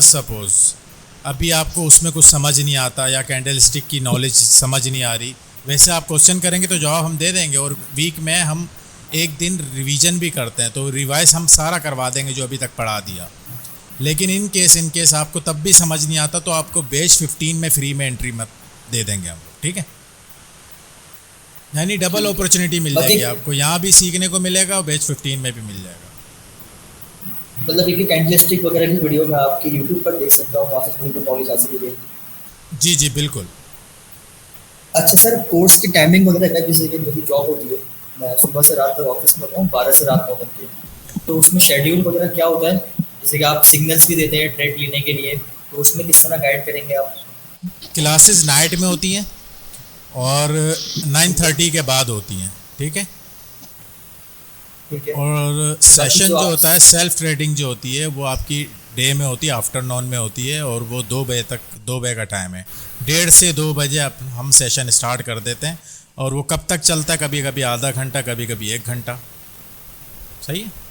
सपोज अभी आपको उसमें कुछ समझ नहीं आता या कैंडल स्टिक की नॉलेज समझ नहीं आ रही, वैसे आप क्वेश्चन करेंगे तो जवाब हम दे देंगे, और वीक में हम एक दिन रिवीजन भी करते हैं, तो रिवाइज हम सारा करवा देंगे जो अभी तक पढ़ा दिया। लेकिन इन केस आपको तब भी समझ नहीं आता तो आपको बैच 15 में फ्री में एंट्री मत दे देंगे हम, ठीक है। यानी डबल अपॉर्चुनिटी मिल बाकी- जाएगी आपको, यहाँ भी सीखने को मिलेगा और बैच 15 में भी मिल जाएगा। मतलब एक कैंडलस्टिक वगैरह की वीडियो मैं आपके यूट्यूब पर देख सकता हूँ, वहाँ से मुझे नॉलेज हासिल की जाएगी। जी जी बिल्कुल। अच्छा सर, कोर्स की टाइमिंग वगैरह क्या, जैसे कि मेरी जॉब होती है, मैं सुबह से रात तक ऑफिस में होता हूँ, 12 से रात 9 तक की, तो उसमें शेड्यूल वगैरह क्या होता है? जैसे कि आप सिग्नल्स भी देते हैं ट्रेड लेने के लिए, तो उसमें किस तरह गाइड करेंगे आप? क्लासेस नाइट में होती हैं और 9:30 के बाद होती हैं, ठीक है। ठीक है। और सेशन जो जो आप- होता है सेल्फ ट्रेडिंग जो होती है वो आपकी डे में होती है, आफ्टरनून में होती है, और वो 2 बजे तक, 2 बजे का टाइम है। 1:30 से 2 बजे हम सेशन स्टार्ट कर देते हैं और वो कब तक चलता है, कभी कभी आधा घंटा, कभी कभी 1 घंटा। सही है।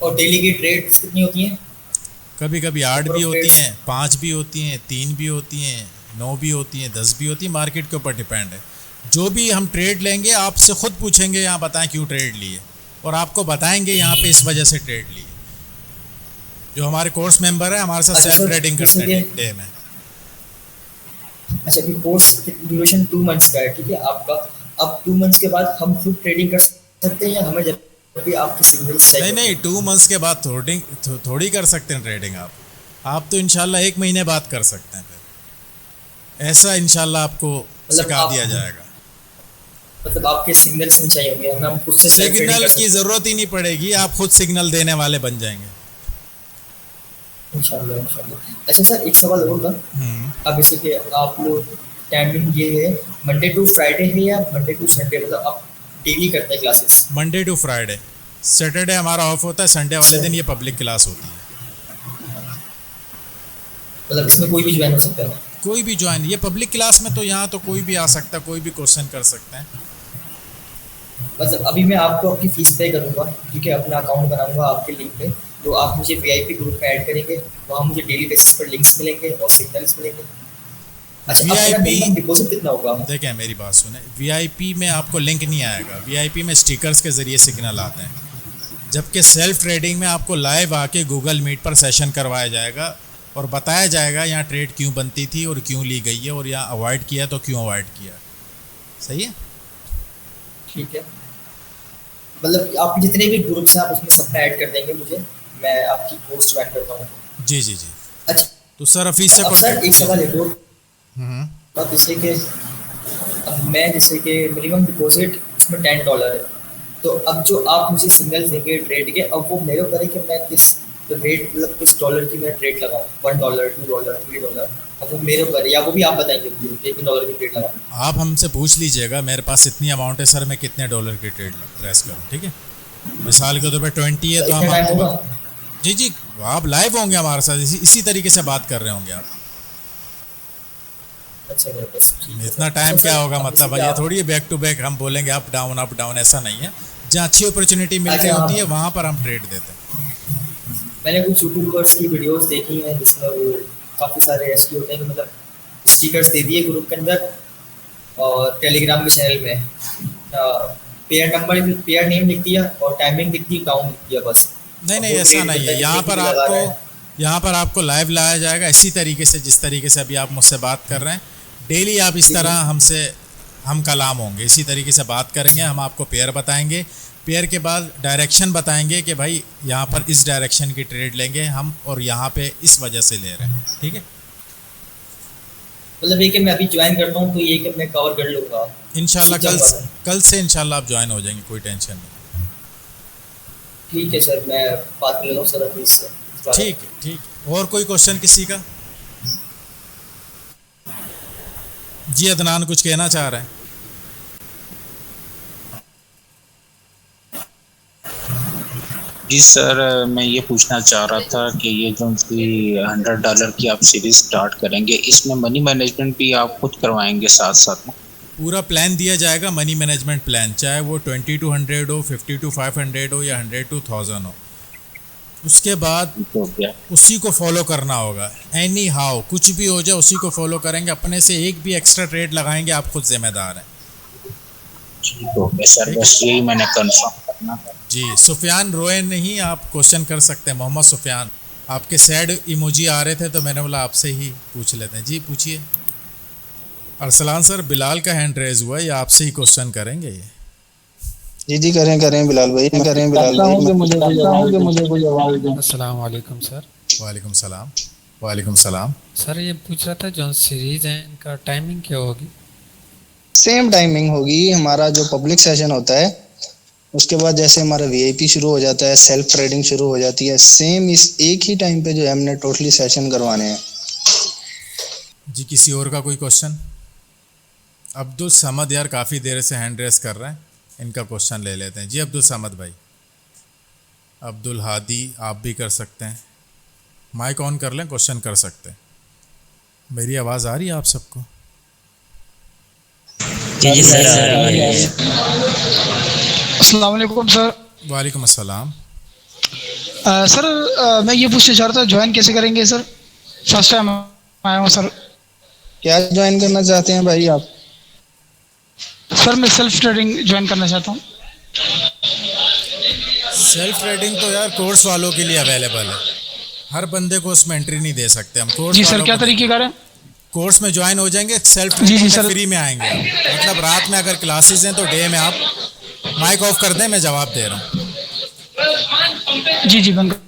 और डेली की ट्रेड्स कितनी होती हैं? कभी कभी 8 भी Number of होती trades? हैं, 5 भी होती हैं, 3 भी होती हैं, 9 भी होती हैं, 10 भी होती हैं, मार्केट के ऊपर डिपेंड है। जो भी हम ट्रेड लेंगे आपसे खुद पूछेंगे यहाँ बताएं क्यों ट्रेड लिए, और आपको बताएंगे यहाँ पे इस वजह से ट्रेड लिए। जो हमारे कोर्स मेंबर है हमारे साथ अच्छा, सेल्फ सर, ट्रेडिंग करते जैसे हैं कि- डे में। अच्छा, कि कोर्स ड्यूरेशन 2 मंथ्स का है, ठीक है आपका। अब 2 मंथ्स के बाद हम खुद ट्रेडिंग कर सकते हैं, या हमें जब भी आपकी सिग्नल्स चाहिए? नहीं 2 मंथ्स के बाद थोड़ी कर सकते हैं ट्रेडिंग आप तो इंशाल्लाह 1 महीने बाद कर सकते हैं फिर। ऐसा इंशाल्लाह आपको सिखा आप- दिया जाएगा। मतलब आपके सिग्नल्स नहीं चाहिए होंगे, हमें हम खुद से self trading सिग्नल कर की सकते हैं। ज़रूरत ही नहीं पड़ेगी, आप खुद सिग्नल देने वाले बन जाएंगे। इंशाल्लाह इंशाल्लाह। अच्छा सर, एक सवाल और था। अब जैसे कि आप लोग टाइमिंग ये है, मंडे टू फ्राइडे है या मंडे टू संडे, मतलब आप डेली करते हैं classes? Monday to Friday, Saturday हमारा ऑफ होता है, संडे वाले दिन ये पब्लिक क्लास होती है। मतलब इसमें कोई भी ज्वाइन हो सकता है? कोई भी ज्वाइन, ये पब्लिक क्लास में तो यहाँ तो कोई भी आ सकता है, कोई भी क्वेश्चन कर सकते हैं। मतलब अभी मैं आपको अपनी फीस पे करूँगा, ठीक है, अपना अकाउंट बनाऊंगा आपके लिंक पे, तो आप मुझे VIP ग्रुप में ऐड करेंगे, वहाँ मुझे डेली बेसिस पर लिंक्स मिलेंगे और सिग्नल्स मिलेंगे। अच्छा, VIP डिपॉजिट कितना होगा? देखें मेरी बात सुने, VIP में आपको लिंक नहीं आएगा, VIP में स्टिकर्स के ज़रिए सिग्नल आते हैं, जबकि सेल्फ ट्रेडिंग में आपको लाइव आके गूगल मीट पर सेशन करवाया जाएगा और बताया जाएगा यहाँ ट्रेड क्यों बनती थी और क्यों ली गई है, और यहाँ अवॉइड किया तो क्यों अवॉइड किया। सही है। ठीक है, मतलब आप जितने भी ग्रुप्स हैं आप उसमें सब में ऐड कर देंगे मुझे, मैं आपकी कोर्स ज्वाइन करता हूँ। जी जी जी। अच्छा, तो सर ऑफिस से अब सर एक सवाल है तो अब जैसे कि अब मैं जैसे कि मिनिमम डिपॉजिट उसमें $10 है, तो अब जो आप मुझे सिग्नल देंगे ट्रेड के, अब वो मेरे ऊपर है कि मैं किस रेट, मतलब किस डॉलर की मैं ट्रेड लगाऊँ, $1, $2, $3, अब वो मेरे ऊपर है, या वो भी आप बताएंगे मुझे कितने डॉलर की ट्रेड लगाऊँ? आप हमसे पूछ लीजिएगा मेरे पास इतनी अमाउंट है सर, मैं कितने डॉलर की ट्रेड प्रेस करूँ, ठीक है। मिसाल के तौर पर 20 है तो हम इतना टाइम आपको, होगा? जी जी आप लाइव होंगे हमारे साथ, इसी तरीके से बात कर रहे होंगे आप। अच्छा बस ठीक है। इतना टाइम अच्छा, क्या सर, होगा, अब मतलब जैसे कि ये आप- थोड़ी बैक टू बैक हम बोलेंगे अप डाउन, ऐसा नहीं है। जहाँ अच्छी अपॉर्चुनिटी मिल रही अच्छा, होती हाँ। है वहाँ पर हम ट्रेड देते हैं। मैंने कुछ यूट्यूबर्स की वीडियोस देखी हैं जिसमें वो काफ़ी सारे ऐसे होते हैं कि मतलब स्टिकर्स दे दिए ग्रुप के अंदर और टेलीग्राम के चैनल में पेयर नंबर, पेयर नेम लिख दिया और टाइमिंग लिख दी, डाउन लिख दिया बस। नहीं अब नहीं वो ऐसा trade नहीं करता है, यहाँ कितने पर की लगा रहा है। यहाँ पर आपको लाइव लाया जाएगा इसी तरीके से जिस तरीके से अभी आप मुझसे बात कर रहे हैं। डेली आप इस तरह हमसे हम कलाम होंगे, इसी तरीके से बात करेंगे, हम आपको पेयर बताएंगे, पेयर के बाद डायरेक्शन बताएंगे कि भाई यहाँ पर इस डायरेक्शन की ट्रेड लेंगे हम और यहाँ पे इस वजह से ले रहे हैं, ठीक है। मतलब ये कि मैं अभी ज्वाइन करता हूँ तो ये कि मैं कवर कर लूँगा इंशाल्लाह सीख जाऊंगा। कल से इंशाल्लाह आप ज्वाइन हो जाएंगे, कोई टेंशन नहीं। ठीक है सर, मैं बात कर लेता हूँ सर अभी इससे इस बारे में। ठीक है ठीक है। और कोई क्वेश्चन किसी का? जी अदनान कुछ कहना चाह रहे हैं? जी सर, मैं ये पूछना चाह रहा था कि ये जो उनकी $100 की आप सीरीज स्टार्ट करेंगे, इसमें मनी मैनेजमेंट भी आप खुद करवाएंगे साथ साथ में? पूरा प्लान दिया जाएगा, मनी मैनेजमेंट प्लान, चाहे वो 20 to 100 हो, 50 to 500 हो या 100 to 1000 हो। उसके बाद हो गया, उसी को फॉलो करना होगा। एनी हाउ कुछ भी हो जाए उसी को फॉलो करेंगे, अपने से एक भी एक्स्ट्रा ट्रेड लगाएंगे आप खुद जिम्मेदार हैं। ठीक हो गया सर, बस यही मैंने कंफर्म करना था। जी सुफियान रोए नहीं, आप क्वेश्चन कर सकते हैं। मोहम्मद सुफियान, आपके सैड इमोजी आ रहे थे तो मैंने बोला आपसे ही पूछ लेते हैं। जी पूछिए, अरसलान सर, बिलाल का हैंड रेज हुआ है, ये आपसे ही क्वेश्चन करेंगे ये। जी करें बिलाल भाई, करें बिलाल भाई। मुझे कोई आवाज दे। अस्सलाम वालेकुम सर। वालेकुम सलाम। वालेकुम सलाम। सर ये पूछ रहा था जो सीरीज है इनका टाइमिंग क्या होगी? सेम टाइमिंग होगी। हमारा जो पब्लिक सेशन होता है उसके बाद जैसे हमारा वीआईपी शुरू हो जाता है, सेल्फ ट्रेडिंग शुरू हो जाती है, सेम इस एक ही टाइम पे जो है हमने टोटली सेशन करवाने हैं। जी किसी और का कोई क्वेश्चन? अब्दुल समद यार काफ़ी देर से हैंड रेस कर रहे हैं, इनका क्वेश्चन ले लेते हैं। जी अब्दुल समद भाई। अब्दुल हादी आप भी कर सकते हैं, माइक ऑन कर लें, क्वेश्चन कर सकते हैं। मेरी आवाज़ आ रही है आप सबको? जी सर। अस्सलाम वालेकुम सर। वालेकुम अस्सलाम। सर मैं ये पूछना चाह रहा था, ज्वाइन कैसे करेंगे सर? फर्स्ट टाइम आया हूँ सर। क्या ज्वाइन करना चाहते हैं भाई आप? सर मैं सेल्फ ट्रेडिंग ज्वाइन करना चाहता हूँ। सेल्फ ट्रेडिंग तो यार कोर्स वालों के लिए अवेलेबल है, हर बंदे को उसमें एंट्री नहीं दे सकते हम। कोर्स जी सर, क्या तरीके का है? कोर्स में ज्वाइन हो जाएंगे, सेल्फ ट्रेडिंग में फ्री में आएंगे आप। मतलब रात में अगर क्लासेस हैं तो डे में आप माइक ऑफ कर दें, मैं जवाब दे रहा हूँ। जी बंद।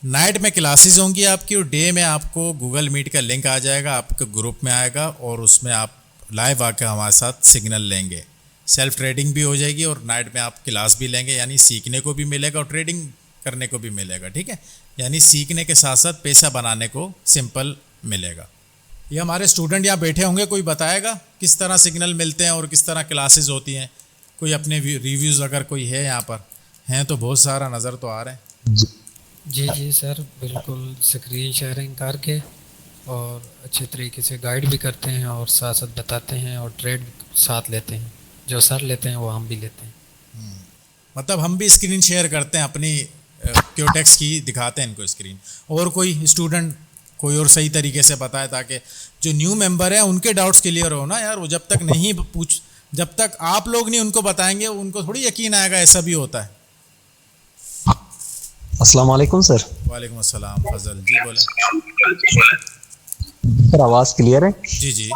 नाइट में क्लासेस होंगी आपकी और डे में आपको गूगल मीट का लिंक आ जाएगा, आपके ग्रुप में आएगा और उसमें आप लाइव आकर हमारे साथ सिग्नल लेंगे। सेल्फ ट्रेडिंग भी हो जाएगी और नाइट में आप क्लास भी लेंगे, यानी सीखने को भी मिलेगा और ट्रेडिंग करने को भी मिलेगा। ठीक है, यानी सीखने के साथ साथ पैसा बनाने को सिंपल मिलेगा। ये हमारे स्टूडेंट यहाँ बैठे होंगे, कोई बताएगा किस तरह सिग्नल मिलते हैं और किस तरह क्लासेस होती हैं? कोई अपने रिव्यूज़ अगर कोई है यहाँ पर, हैं तो बहुत सारा नज़र तो आ रहे हैं। जी सर, बिल्कुल स्क्रीन शेयरिंग करके और अच्छे तरीके से गाइड भी करते हैं और साथ साथ बताते हैं और ट्रेड साथ लेते हैं। जो सर लेते हैं वो हम भी लेते हैं। मतलब हम भी स्क्रीन शेयर करते हैं अपनी क्योटेक्स की, दिखाते हैं इनको स्क्रीन। और कोई स्टूडेंट कोई और सही तरीके से बताए ताकि जो न्यू मेंबर है उनके डाउट्स क्लियर हो ना यार। वो जब तक आप लोग नहीं उनको बताएंगे उनको थोड़ी यकीन आएगा, ऐसा भी होता है। अस्सलाम वालेकुम सर। वालेकुम अस्सलाम। फजल जी बोले। सर आवाज़ क्लियर है? जी जी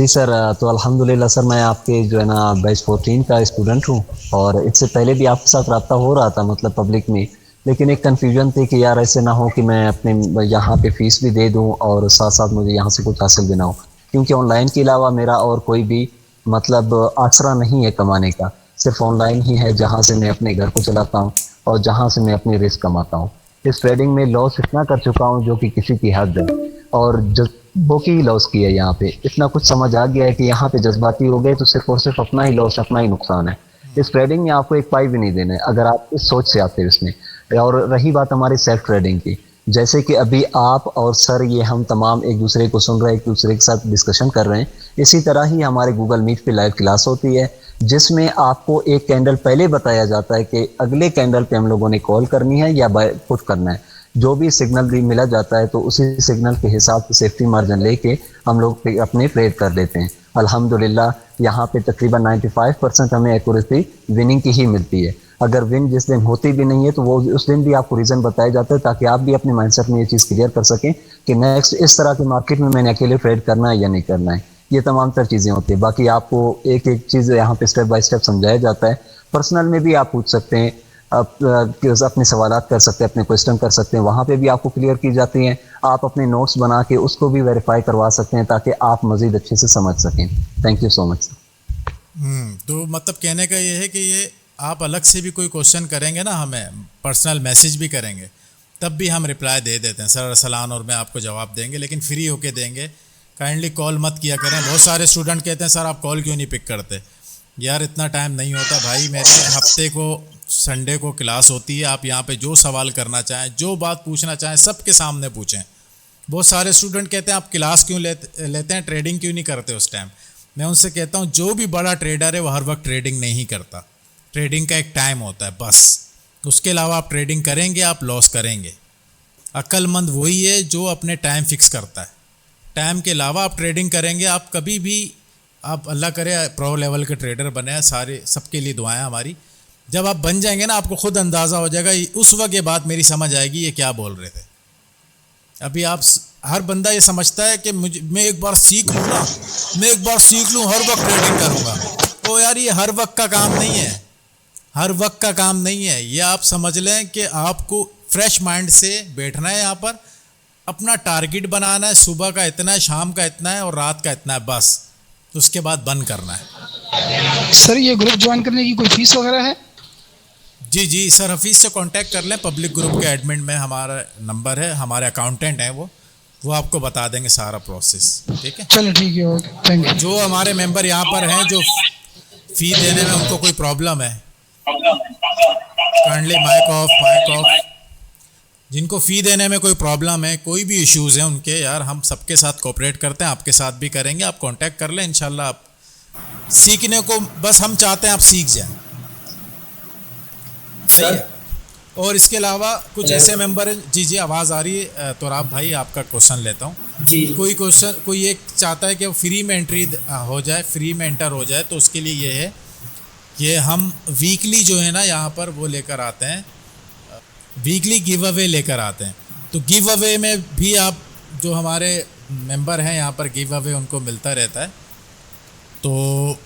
सर, तो अल्हम्दुलिल्लाह सर, मैं आपके जो है ना बैच 14 का स्टूडेंट हूँ और इससे पहले भी आपके साथ रब्ता हो रहा था मतलब पब्लिक में, लेकिन एक कन्फ्यूजन थी कि यार ऐसे ना हो कि मैं अपने यहाँ पे फीस भी दे दूँ और साथ साथ मुझे यहाँ से कुछ हासिल भी ना हो, क्योंकि ऑनलाइन के अलावा मेरा और कोई भी मतलब आसरा नहीं है कमाने का। सिर्फ ऑनलाइन ही है जहाँ से मैं अपने घर को चलाता हूँ और जहाँ से मैं अपनी रिस्क कमाता हूँ। इस ट्रेडिंग में लॉस इतना कर चुका हूँ जो कि किसी की हद है, और जज्बों की लॉस की है। यहाँ पे इतना कुछ समझ आ गया है कि यहाँ पे जज्बाती हो गए तो सिर्फ और सिर्फ अपना ही लॉस, अपना ही नुकसान है। इस ट्रेडिंग में आपको एक पाई भी नहीं देना है अगर आप इस सोच से आते हो इसमें। और रही बात हमारी सेल्फ ट्रेडिंग की, जैसे कि अभी आप और सर ये हम तमाम एक दूसरे को सुन रहे हैं, एक दूसरे के साथ डिस्कशन कर रहे हैं, इसी तरह ही हमारे गूगल मीट पे लाइव क्लास होती है जिसमें आपको एक कैंडल पहले बताया जाता है कि अगले कैंडल पे हम लोगों ने कॉल करनी है या बाय पुट करना है। जो भी सिग्नल भी मिला जाता है तो उसी सिग्नल के हिसाब से सेफ्टी मार्जिन लेके हम लोग अपने ट्रेड कर लेते हैं। अल्हम्दुलिल्लाह यहाँ पे तकरीबन 95% हमें एक्यूरेसी विनिंग की ही मिलती है। अगर विन जिस दिन होती भी नहीं है तो वो उस दिन भी आपको रीज़न बताया जाता है ताकि आप भी अपने माइंडसेट में ये चीज़ क्लियर कर सकें कि नेक्स्ट इस तरह के मार्केट में मैंने अकेले ट्रेड करना है या नहीं करना है। ये तमाम तर चीज़ें होती है। बाकी आपको एक एक चीज़ यहाँ पे स्टेप बाय स्टेप समझाया जाता है। पर्सनल में भी आप पूछ सकते हैं, अपने सवालात कर सकते हैं, अपने क्वेश्चन कर सकते हैं, वहाँ पे भी आपको क्लियर की जाती हैं। आप अपने नोट्स बना के उसको भी वेरीफाई करवा सकते हैं ताकि आप मज़ीद अच्छे से समझ सकें। Thank you so much. तो मतलब कहने का ये है कि ये आप अलग से भी कोई क्वेश्चन करेंगे ना, हमें पर्सनल मैसेज भी करेंगे तब भी हम रिप्लाई दे देते हैं। सर अरसलान और मैं आपको जवाब देंगे, लेकिन फ्री होके देंगे। काइंडली कॉल मत किया करें। बहुत सारे स्टूडेंट कहते हैं सर आप कॉल क्यों नहीं पिक करते? यार इतना टाइम नहीं होता भाई मेरे। हफ्ते को संडे को क्लास होती है, आप यहाँ पे जो सवाल करना चाहें, जो बात पूछना चाहें, सबके सामने पूछें। बहुत सारे स्टूडेंट कहते हैं आप क्लास क्यों लेते हैं, ट्रेडिंग क्यों नहीं करते उस टाइम? मैं उनसे कहता हूँ जो भी बड़ा ट्रेडर है वो हर वक्त ट्रेडिंग नहीं करता। ट्रेडिंग का एक टाइम होता है बस, उसके अलावा आप ट्रेडिंग करेंगे आप लॉस करेंगे। अक्लमंद वही है जो अपने टाइम फिक्स करता है। टाइम के अलावा आप ट्रेडिंग करेंगे, आप कभी भी, आप अल्लाह करे प्रो लेवल के ट्रेडर बने। सारे सबके लिए दुआएं हमारी। जब आप बन जाएंगे ना आपको खुद अंदाज़ा हो जाएगा, उस वक्त ये बात मेरी समझ आएगी ये क्या बोल रहे थे। अभी आप हर बंदा ये समझता है कि मैं एक बार सीख लूँ ना, मैं एक बार सीख लूँ हर वक्त ट्रेडिंग करूँगा। तो यार ये हर वक्त का काम नहीं है, हर वक्त का काम नहीं है। ये आप समझ लें कि आपको फ्रेश माइंड से बैठना है यहाँ पर, अपना टारगेट बनाना है, सुबह का इतना है, शाम का इतना है और रात का इतना है, बस उसके बाद बंद करना है। सर ये ग्रुप ज्वाइन करने की कोई फीस वगैरह है? जी सर, हफीज़ से कांटेक्ट कर लें, पब्लिक ग्रुप के एडमिन में हमारा नंबर है, हमारे अकाउंटेंट हैं वो आपको बता देंगे सारा प्रोसेस, ठीक है। चलो ठीक है, ओके, थैंक यू। जो हमारे मेंबर यहाँ पर हैं जो फ़ी देने में उनको कोई प्रॉब्लम है, काइंडली माइक ऑफ, जिनको फ़ी देने में कोई प्रॉब्लम है, कोई भी इश्यूज़ हैं उनके, यार हम सबके साथ कोऑपरेट करते हैं, आपके साथ भी करेंगे। आप कांटेक्ट कर लें, इंशाल्लाह आप सीखने को, बस हम चाहते हैं आप सीख जाएं, सही है। और इसके अलावा कुछ ऐसे मेंबर हैं, जी आवाज़ आ रही है, तो आप भाई आपका क्वेश्चन लेता हूँ जी। कोई एक चाहता है कि वो फ्री में एंट्री हो जाए, फ्री में एंटर हो जाए, तो उसके लिए ये है कि हम वीकली जो है ना यहाँ पर वो लेकर आते हैं, वीकली गिव अवे लेकर आते हैं। तो गिव अवे में भी आप जो हमारे मेंबर हैं यहाँ पर, गिव अवे उनको मिलता रहता है। तो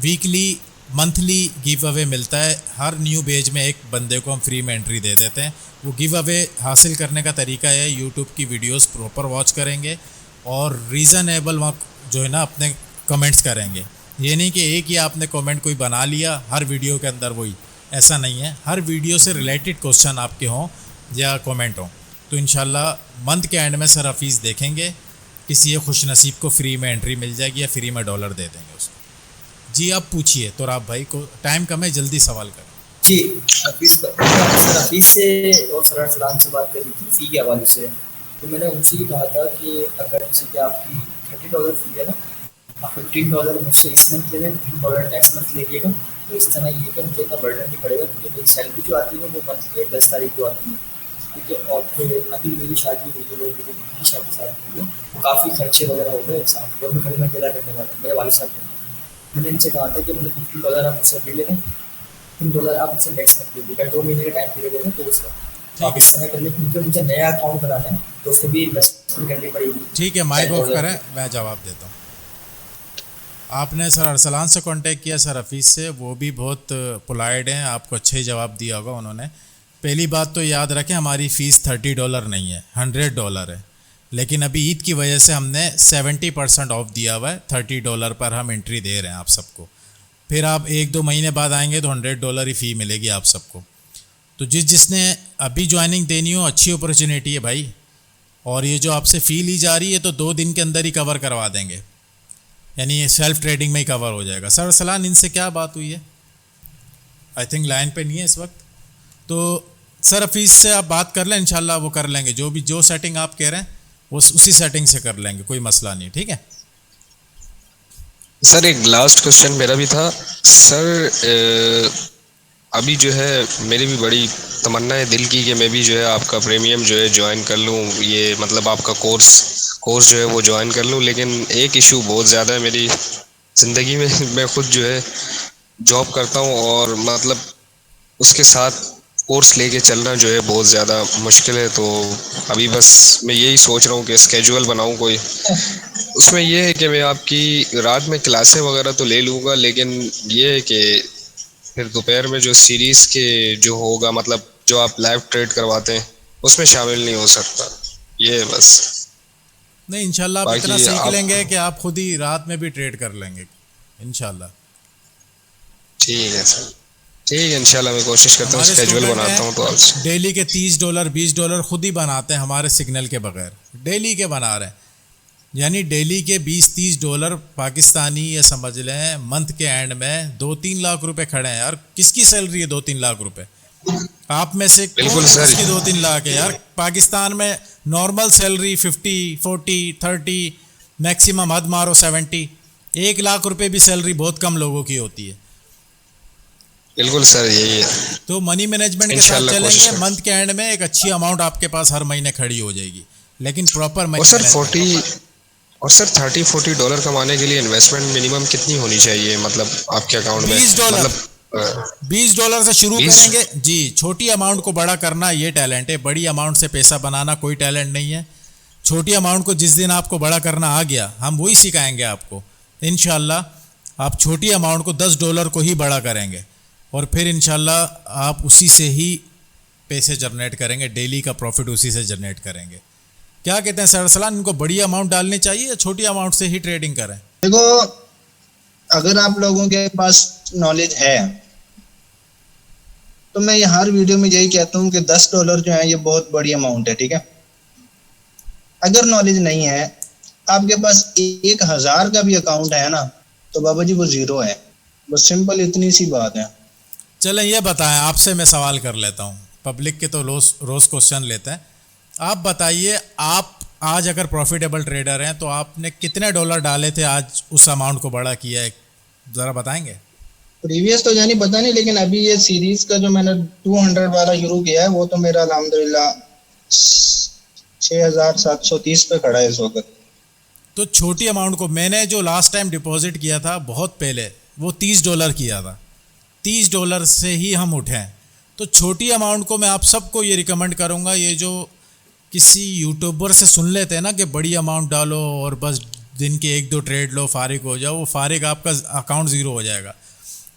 वीकली मंथली गिव अवे मिलता है, हर न्यू पेज में एक बंदे को हम फ्री में एंट्री दे देते हैं। वो गिव अवे हासिल करने का तरीका है, यूट्यूब की वीडियोस प्रॉपर वॉच करेंगे और रीज़नेबल वहाँ जो है ना अपने कमेंट्स करेंगे। ये नहीं कि एक ही आपने कमेंट कोई बना लिया हर वीडियो के अंदर वही, ऐसा नहीं है। हर वीडियो से रिलेटेड क्वेश्चन आपके हों या कमेंट हों, तो इंशाल्लाह मंथ के एंड में सर हफीज़ देखेंगे किसी ये खुश नसीब को फ्री में एंट्री मिल जाएगी या फ्री में डॉलर दे देंगे उसको। जी आप पूछिए, तो आप भाई को टाइम कम है, जल्दी सवाल करें। जी हफीज़ से और सर सलाम से बात करी थी फ़ी के हवाले से। तो मैंने उनसे ये कहा था कि अगर जैसे कि आपकी $30 फ़ी है ना, आप $15 मुझसे इस मंथ ले लें, $15 नेक्स्ट मंथ लीजिएगा। तो इस तरह ये कि मुझे इतना बर्डन नहीं पड़ेगा, क्योंकि मेरी सैलरी जो आती है वो मंथ के 10 तारीख को आती है, ठीक है। और फिर अभी मेरी शादी हुई है, मेरी की शादी हुई है, तो काफ़ी खर्चे वगैरह हो गए एक साथ, और मैं घर में अकेला करने वाला हूँ, मेरे वालिद साहब ने। मैंने इनसे कहा था कि मतलब $15 आप मुझसे ले लें, $3 आप मुझसे नेक्स्ट मंथ लीजिए, अगर 2 महीने का टाइम पीरियड है तो उसका आप इस समय कर लें, क्योंकि मुझे नया अकाउंट बनाना है तो उसको भी इन्वेस्टमेंट करनी पड़ेगी। ठीक है, माइक ऑफ करें, मैं जवाब देता हूँ। आपने सर अरसलान से कांटेक्ट किया, सर हफीज़ से, वो भी बहुत पोलाइट हैं, आपको अच्छा ही जवाब दिया होगा उन्होंने। पहली बात तो याद रखें, हमारी फ़ीस $30 नहीं है, $100 है, लेकिन अभी ईद की वजह से हमने 70% ऑफ दिया हुआ है, $30 पर हम एंट्री दे रहे हैं आप सबको। फिर आप 1-2 महीने बाद आएंगे तो $100 ही फ़ी मिलेगी आप सबको। तो जिसने अभी ज्वाइनिंग देनी हो, अच्छी अपॉर्चुनिटी है भाई। और ये जो आपसे फ़ी ली जा रही है तो 2 दिन के अंदर ही कवर करवा देंगे, यानी ये सेल्फ ट्रेडिंग में ही कवर हो जाएगा। सर सलान इनसे क्या बात हुई है? आई थिंक लाइन पे नहीं है इस वक्त, तो सर हफीज़ से आप बात कर लें, इंशाल्लाह वो कर लेंगे, जो सेटिंग आप कह रहे हैं वो उसी सेटिंग से कर लेंगे, कोई मसला नहीं, ठीक है। सर एक लास्ट क्वेश्चन मेरा भी था सर, अभी जो है मेरी भी बड़ी तमन्ना है दिल की कि मैं भी जो है आपका प्रीमियम जो है ज्वाइन कर लूँ, ये मतलब आपका कोर्स जो है वो ज्वाइन कर लूँ। लेकिन एक इशू बहुत ज़्यादा है मेरी ज़िंदगी में, मैं खुद जो है जॉब करता हूँ और मतलब उसके साथ कोर्स लेके चलना जो है बहुत ज़्यादा मुश्किल है। तो अभी बस मैं यही सोच रहा हूँ कि स्केड्यूल बनाऊँ कोई, उसमें ये है कि मैं आपकी रात में क्लासें वगैरह तो ले लूँगा, लेकिन ये है कि फिर दोपहर में जो सीरीज़ के जो होगा, मतलब जो आप लाइव ट्रेड करवाते हैं उसमें शामिल नहीं हो सकता, ये है बस। नहीं इंशाल्लाह आप इतना सीख लेंगे कि आप खुद ही रात में भी ट्रेड कर लेंगे इंशाल्लाह। ठीक है सर, ठीक है, इंशाल्लाह मैं कोशिश करता हूँ, स्केड्यूल बनाता हूँ। तो आपसे डेली के $30 $20 खुद ही बनाते हैं हमारे सिग्नल के बगैर, डेली के बना रहे हैं, यानी डेली के $20-30 पाकिस्तानी, ये समझ लें मंथ के एंड में 2-3 लाख रुपए खड़े हैं यार। किसकी सैलरी है 2-3 लाख रुपए? आप में से कौन किसकी 2-3 लाख है यार? पाकिस्तान में नॉर्मल सैलरी 50, 40, 30, मैक्सिमम हद मारो 70। 1 लाख रुपए भी सैलरी बहुत कम लोगों की होती है। बिल्कुल सर, यही है। तो मनी मैनेजमेंट के साथ चलेंगे, मंथ के एंड में एक अच्छी अमाउंट आपके पास हर महीने खड़ी हो जाएगी, लेकिन प्रॉपर मनी। और सर $30-40 कमाने के लिए इन्वेस्टमेंट मिनिमम कितनी होनी चाहिए, मतलब आपके अकाउंट में? $20 मतलब $20 से शुरू 20? करेंगे जी। छोटी अमाउंट को बड़ा करना ये टैलेंट है, बड़ी अमाउंट से पैसा बनाना कोई टैलेंट नहीं है। छोटी अमाउंट को जिस दिन आपको बड़ा करना आ गया, हम वही सिखाएंगे आपको इंशाल्लाह। आप छोटी अमाउंट को $10 को ही बड़ा करेंगे और फिर इंशाल्लाह आप उसी से ही पैसे जनरेट करेंगे, डेली का प्रॉफिट उसी से जनरेट करेंगे। क्या कहते हैं सर अरसलान, इनको बड़ी अमाउंट डालनी चाहिए या छोटी अमाउंट से ही ट्रेडिंग करें? देखो, अगर आप लोगों के पास नॉलेज है तो मैं ये हर वीडियो में यही कहता हूँ कि $10 जो है ये बहुत बड़ी अमाउंट है, ठीक है। अगर नॉलेज नहीं है, आपके पास 1000 का भी अकाउंट है ना, तो बाबा जी वो जीरो है। बस सिंपल इतनी सी बात है। चलें ये बताएं, आपसे मैं सवाल कर लेता हूँ, पब्लिक के तो रोज़ क्वेश्चन लेते हैं। आप बताइए, आप आज अगर प्रॉफिटेबल ट्रेडर हैं तो आपने कितने डॉलर डाले थे आज उस अमाउंट को बड़ा किया है, ज़रा बताएंगे? प्रीवियस तो जानी पता नहीं, लेकिन अभी ये सीरीज का जो मैंने 200 वाला शुरू किया है वो तो मेरा अल्हम्दुलिल्लाह 6730 पे खड़ा है इस वक्त। तो छोटी अमाउंट को मैंने जो लास्ट टाइम डिपॉजिट किया था बहुत पहले, वो $30 किया था। $30 से ही हम उठे हैं। तो छोटी अमाउंट को मैं आप सबको ये रिकमेंड करूँगा, ये जो किसी यूट्यूबर से सुन लेते हैं ना कि बड़ी अमाउंट डालो और बस दिन के 1-2 ट्रेड लो, फारिग हो जाओ, वो फारिग आपका अकाउंट ज़ीरो हो जाएगा।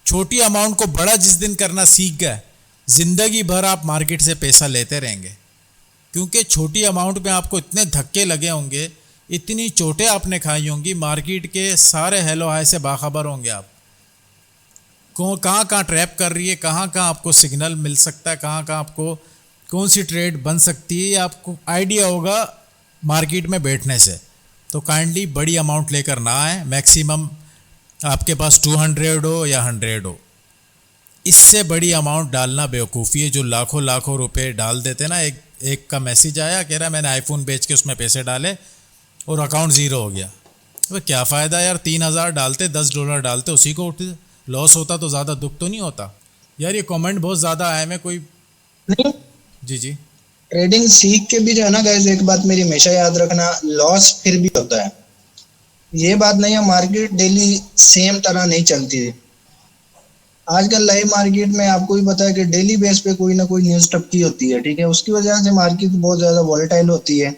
छोटी अमाउंट को बड़ा जिस दिन करना सीख गए, ज़िंदगी भर आप मार्केट से पैसा लेते रहेंगे। क्योंकि छोटी अमाउंट में आपको इतने धक्के लगे होंगे, इतनी चोटें आपने खाई होंगी, मार्केट के सारे हेलो हाय से बाखबर होंगे आप। कहाँ कहाँ ट्रैप कर रही है, कहाँ कहाँ आपको सिग्नल मिल सकता है, कहाँ कहाँ आपको कौन सी ट्रेड बन सकती है, आपको आइडिया होगा मार्केट में बैठने से। तो काइंडली बड़ी अमाउंट लेकर ना आए, मैक्सिमम आपके पास 200 हो या 100 हो। इससे बड़ी अमाउंट डालना बेवकूफ़ी है। जो लाखों लाखों रुपए डाल देते ना, एक का मैसेज आया कह रहा मैंने आईफोन बेच के उसमें पैसे डाले और अकाउंट ज़ीरो हो गया। तो क्या फ़ायदा यार, 3000 डालते, $10 डालते, उसी को उठते लॉस होता तो ज़्यादा दुख तो नहीं होता यार। ये कमेंट बहुत ज़्यादा आए में कोई नहीं। जी ट्रेडिंग सीख के भी जो है ना गाइस, एक बात मेरी हमेशा याद रखना, लॉस फिर भी होता है। ये बात नहीं है मार्केट डेली सेम तरह नहीं चलती है। आजकल लाइव मार्केट में आपको भी पता है कि डेली बेस पे कोई ना कोई न्यूज़ टपकी होती है, ठीक है। उसकी वजह से मार्केट बहुत ज़्यादा वॉलेटाइल होती है,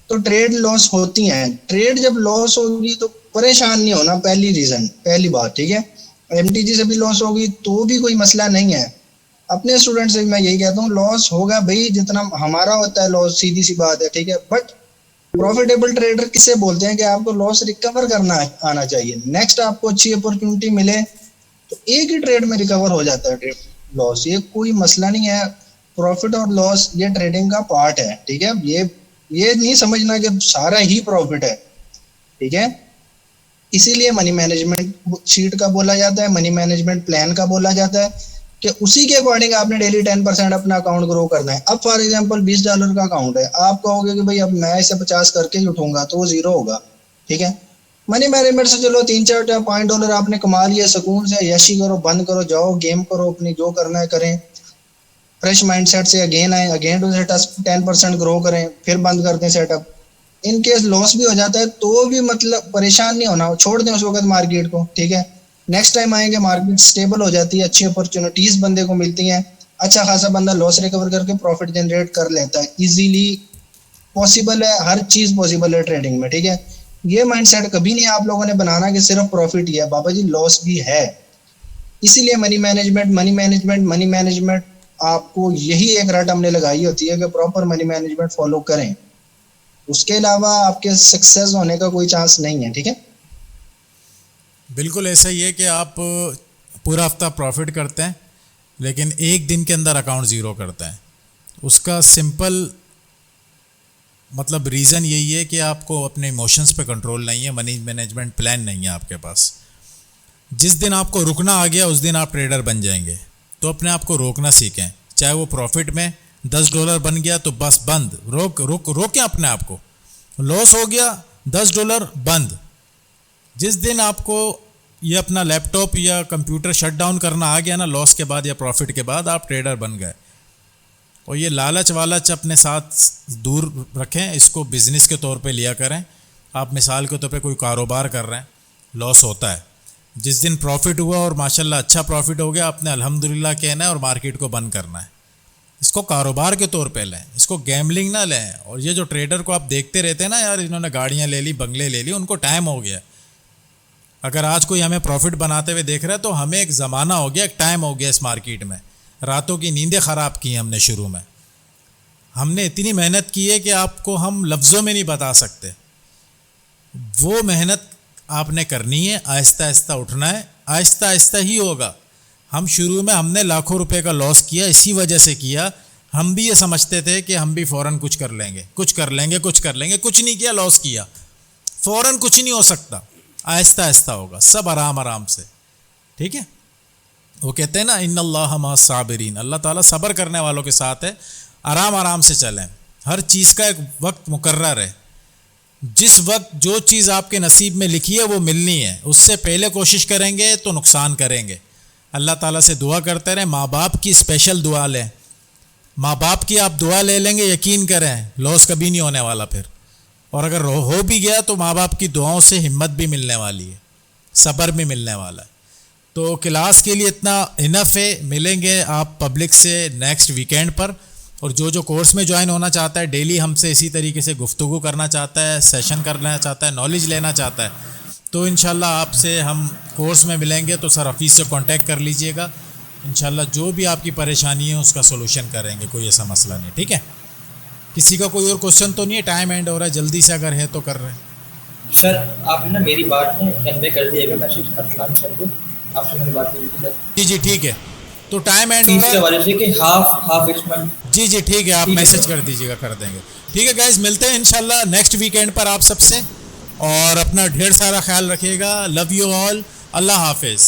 तो ट्रेड लॉस होती हैं। ट्रेड जब लॉस होगी तो परेशान नहीं होना, पहली बात, ठीक है। एमटीजी से भी लॉस होगी तो भी कोई मसला नहीं है। अपने स्टूडेंट से भी मैं यही कहता हूँ, लॉस होगा भाई, जितना हमारा होता है लॉस, सीधी सी बात है, ठीक है। बट प्रॉफिटेबल ट्रेडर किसे बोलते हैं कि आपको लॉस रिकवर करना आना चाहिए। नेक्स्ट आपको अच्छी अपॉर्चुनिटी मिले तो एक ही ट्रेड में रिकवर हो जाता है लॉस, ये कोई मसला नहीं है। प्रॉफिट और लॉस ये ट्रेडिंग का पार्ट है, ठीक है। ये नहीं समझना कि सारा ही प्रॉफिट है, ठीक है। इसीलिए मनी मैनेजमेंट शीट का बोला जाता है, मनी मैनेजमेंट प्लान का बोला जाता है कि उसी के अकॉर्डिंग आपने डेली 10% अपना अकाउंट ग्रो करना है। अब फॉर एग्जांपल $20 का अकाउंट है, आप कहोगे कि भाई अब मैं इसे 50 करके ही उठूंगा, तो वो जीरो होगा, ठीक है। मनी मैनेजमेंट से चलो $3-4 आपने कमा लिया, सुकून से यशी करो, बंद करो, जाओ गेम करो, अपनी जो करना है करें, फ्रेश माइंडसेट से अगेन आए, अगेन टू 10% ग्रो करें, फिर बंद कर दें सेटअप। इन केस लॉस भी हो जाता है तो भी मतलब परेशान नहीं होना, छोड़ दें उस वक्त मार्केट को, ठीक है। नेक्स्ट टाइम आएंगे, मार्केट स्टेबल हो जाती है, अच्छी अपॉर्चुनिटीज बंदे को मिलती हैं, अच्छा खासा बंदा लॉस रिकवर करके प्रॉफिट जनरेट कर लेता है। इजीली पॉसिबल है, हर चीज पॉसिबल है ट्रेडिंग में, ठीक है। ये माइंडसेट कभी नहीं आप लोगों ने बनाना कि सिर्फ प्रॉफिट ही है, बाबा जी लॉस भी है। इसीलिए मनी मैनेजमेंट आपको यही एक रट हमने लगाई होती है कि प्रॉपर मनी मैनेजमेंट फॉलो करें, उसके अलावा आपके सक्सेस होने का कोई चांस नहीं है, ठीक है। बिल्कुल ऐसा ही है कि आप पूरा हफ्ता प्रॉफिट करते हैं लेकिन एक दिन के अंदर अकाउंट ज़ीरो करते हैं। उसका सिंपल मतलब रीज़न यही है कि आपको अपने इमोशंस पे कंट्रोल नहीं है, मनी मैनेजमेंट प्लान नहीं है आपके पास। जिस दिन आपको रुकना आ गया उस दिन आप ट्रेडर बन जाएंगे। तो अपने आप को रोकना सीखें, चाहे वो प्रॉफिट में $10 बन गया तो बस बंद, रोकें अपने आप को। लॉस हो गया $10 बंद। जिस दिन आपको ये अपना लैपटॉप या कंप्यूटर शट डाउन करना आ गया ना, लॉस के बाद या प्रॉफिट के बाद, आप ट्रेडर बन गए। और ये लालच वालच अपने साथ दूर रखें, इसको बिजनेस के तौर पे लिया करें। आप मिसाल के तौर पे कोई कारोबार कर रहे हैं, लॉस होता है, जिस दिन प्रॉफिट हुआ और माशाल्लाह अच्छा प्रॉफिट हो गया, आपने अल्हम्दुलिल्लाह कहना है और मार्केट को बंद करना है। इसको कारोबार के तौर पे लें, इसको गैम्बलिंग ना लें। और ये जो ट्रेडर को आप देखते रहते हैं ना, यार इन्होंने गाड़ियाँ ले ली, बंगले ले ली, उनको टाइम हो गया। अगर आज कोई हमें प्रॉफिट बनाते हुए देख रहा है तो हमें एक ज़माना हो गया, एक टाइम हो गया इस मार्केट में। रातों की नींदें ख़राब की हमने शुरू में, हमने इतनी मेहनत की है कि आपको हम लफ्ज़ों में नहीं बता सकते। वो मेहनत आपने करनी है, आहिस्ता आहिस्ता उठना है, आहिस्ता आहिस्ता ही होगा। हम शुरू में हमने लाखों रुपए का लॉस किया, इसी वजह से किया। हम भी ये समझते थे कि हम भी फ़ौरन कुछ कर लेंगे, कुछ कर लेंगे, कुछ कर लेंगे। कुछ नहीं किया, लॉस किया। फ़ौरन कुछ नहीं हो सकता, आहिस्ता आहिस्ता होगा, सब आराम आराम से। ठीक है, वो कहते हैं ना इन्नल्लाह मअस साबिरीन, अल्लाह ताला सब्र करने वालों के साथ है। आराम आराम से चलें। हर चीज़ का एक वक्त मुकर्रर है। जिस वक्त जो चीज़ आपके नसीब में लिखी है वो मिलनी है, उससे पहले कोशिश करेंगे तो नुकसान करेंगे। अल्लाह ताला से दुआ करते रहें। माँ बाप की स्पेशल दुआ लें। माँ बाप की आप दुआ ले लेंगे, यकीन करें लॉस कभी नहीं होने वाला फिर। और अगर हो भी गया तो माँ बाप की दुआओं से हिम्मत भी मिलने वाली है, सब्र भी मिलने वाला है। तो क्लास के लिए इतना इनफ है। मिलेंगे आप पब्लिक से नेक्स्ट वीकेंड पर। और जो जो कोर्स में ज्वाइन होना चाहता है, डेली हमसे इसी तरीके से गुफ्तगू करना चाहता है, सेशन करना चाहता है, नॉलेज लेना चाहता है, तो इंशाल्लाह आपसे हम कोर्स में मिलेंगे। तो सर हफीज़ से कांटेक्ट कर लीजिएगा। इंशाल्लाह जो भी आपकी परेशानी है उसका सोल्यूशन करेंगे, कोई ऐसा मसला नहीं। ठीक है, किसी का कोई और क्वेश्चन तो नहीं है? टाइम एंड हो रहा है, जल्दी से अगर है तो कर रहे हैं। सर आपने ना मेरी बात में कन्वे कर दिएगा मैसेज अतलान सर को, आपसे मेरी बात करी थी सर। जी जी ठीक है। तो टाइम एंड फीस के हवाले से कि हाफ इस मंथ। जी जी ठीक है, आप मैसेज कर दीजिएगा, कर देंगे। ठीक है गाइज, मिलते हैं इंशाल्लाह नेक्स्ट वीकेंड पर आप सबसे। और अपना ढेर सारा ख्याल रखिएगा। Love you all. अल्लाह हाफिज़।